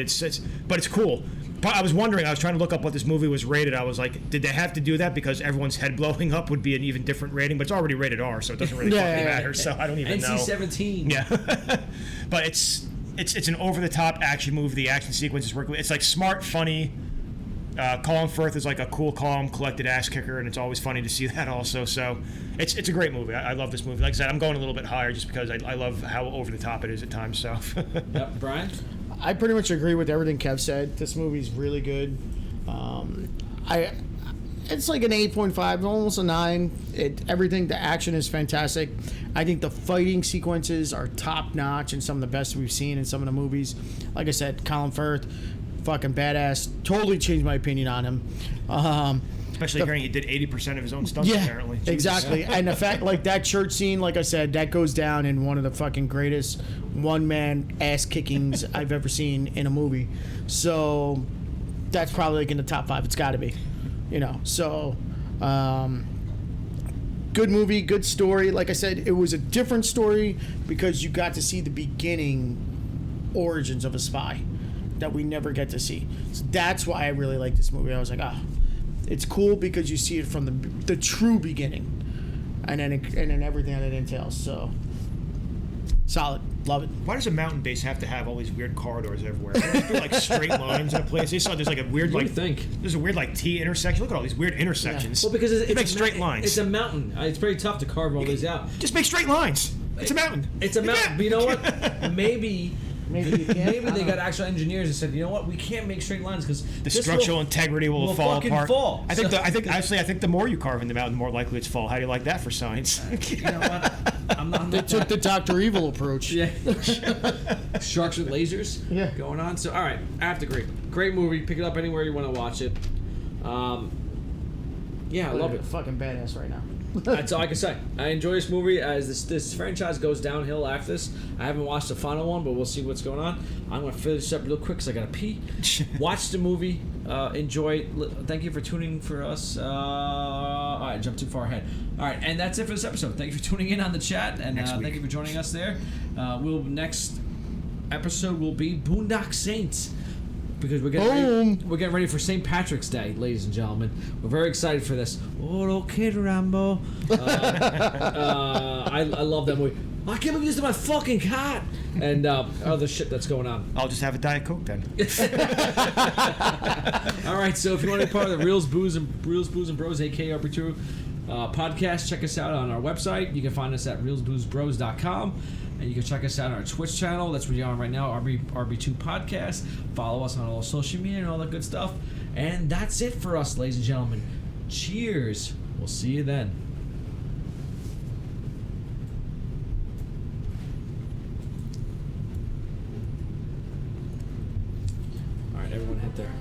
But it's cool. But I was wondering. I was trying to look up what this movie was rated. I was like, did they have to do that because everyone's head blowing up would be an even different rating? But it's already rated R, so it doesn't really Yeah, fucking yeah, matter. So I don't even know. NC-17. Yeah, but it's an over the top action movie. The action sequences work. It's like smart, funny. Colin Firth is like a cool, calm, collected ass kicker, and it's always funny to see that also. So it's a great movie. I love this movie. Like I said, I'm going a little bit higher just because I love how over the top it is at times. So Yep, Brian. I pretty much agree with everything Kev said. This movie's really good. It's like an 8.5, almost a 9. Everything, the action is fantastic. I think the fighting sequences are top notch and some of the best we've seen in some of the movies. Like I said, Colin Firth, fucking badass. Totally changed my opinion on him. especially hearing he did 80% of his own stunts apparently. Jesus. Exactly. And the fact, like that church scene, like I said, that goes down in one of the fucking greatest one-man ass kickings I've ever seen in a movie. So that's probably like in the top 5. It's got to be, So, good movie, good story. Like I said, it was a different story because you got to see the beginning origins of a spy that we never get to see. So that's why I really like this movie. I was like, it's cool because you see it from the true beginning, and then everything that it entails. So solid, love it. Why does a mountain base have to have all these weird corridors everywhere? There's like straight lines in a place. They saw there's like a weird What do you think? There's a weird like T intersection. Look at all these weird intersections. Well, because it's make a straight lines. It's a mountain. It's pretty tough to carve all these out. Just make straight lines. It's a mountain. It's a mountain. But you know what? Maybe Maybe you can't. maybe they got actual engineers and said, you know what? We can't make straight lines because The structural integrity will fall fucking apart. fall. I think the more you carve in the mountain, the more likely it's to fall. How do you like that for science? You know what? I'm not They took the Dr. Evil approach. Yeah. Sharks with lasers. Yeah. Going on. So all right, I have to agree. Great movie. Pick it up anywhere you want to watch it. Yeah, I love it. Fucking badass right now. That's all I can say. I enjoy this movie as this franchise goes downhill after this. I haven't watched the final one, but we'll see what's going on. I'm going to finish this up real quick because I got to pee. Watch the movie. Enjoy it. Thank you for tuning for us. All right, jump too far ahead. All right, and that's it for this episode. Thank you for tuning in on the chat, and thank you for joining us there. Next episode will be Boondock Saints. Because we're getting ready for St. Patrick's Day, ladies and gentlemen. We're very excited for this. Oh, kid Rambo. I love that movie. I can't believe you used my fucking cat. And other shit that's going on. I'll just have a Diet Coke then. All right, so if you want to be part of the Reels, Booze, and Bros, aka RB2 podcast, check us out on our website. You can find us at reelsboozebros.com. And you can check us out on our Twitch channel. That's where you're on right now, RB2 Podcast. Follow us on all social media and all that good stuff. And that's it for us, ladies and gentlemen. Cheers. We'll see you then. All right, everyone hit there.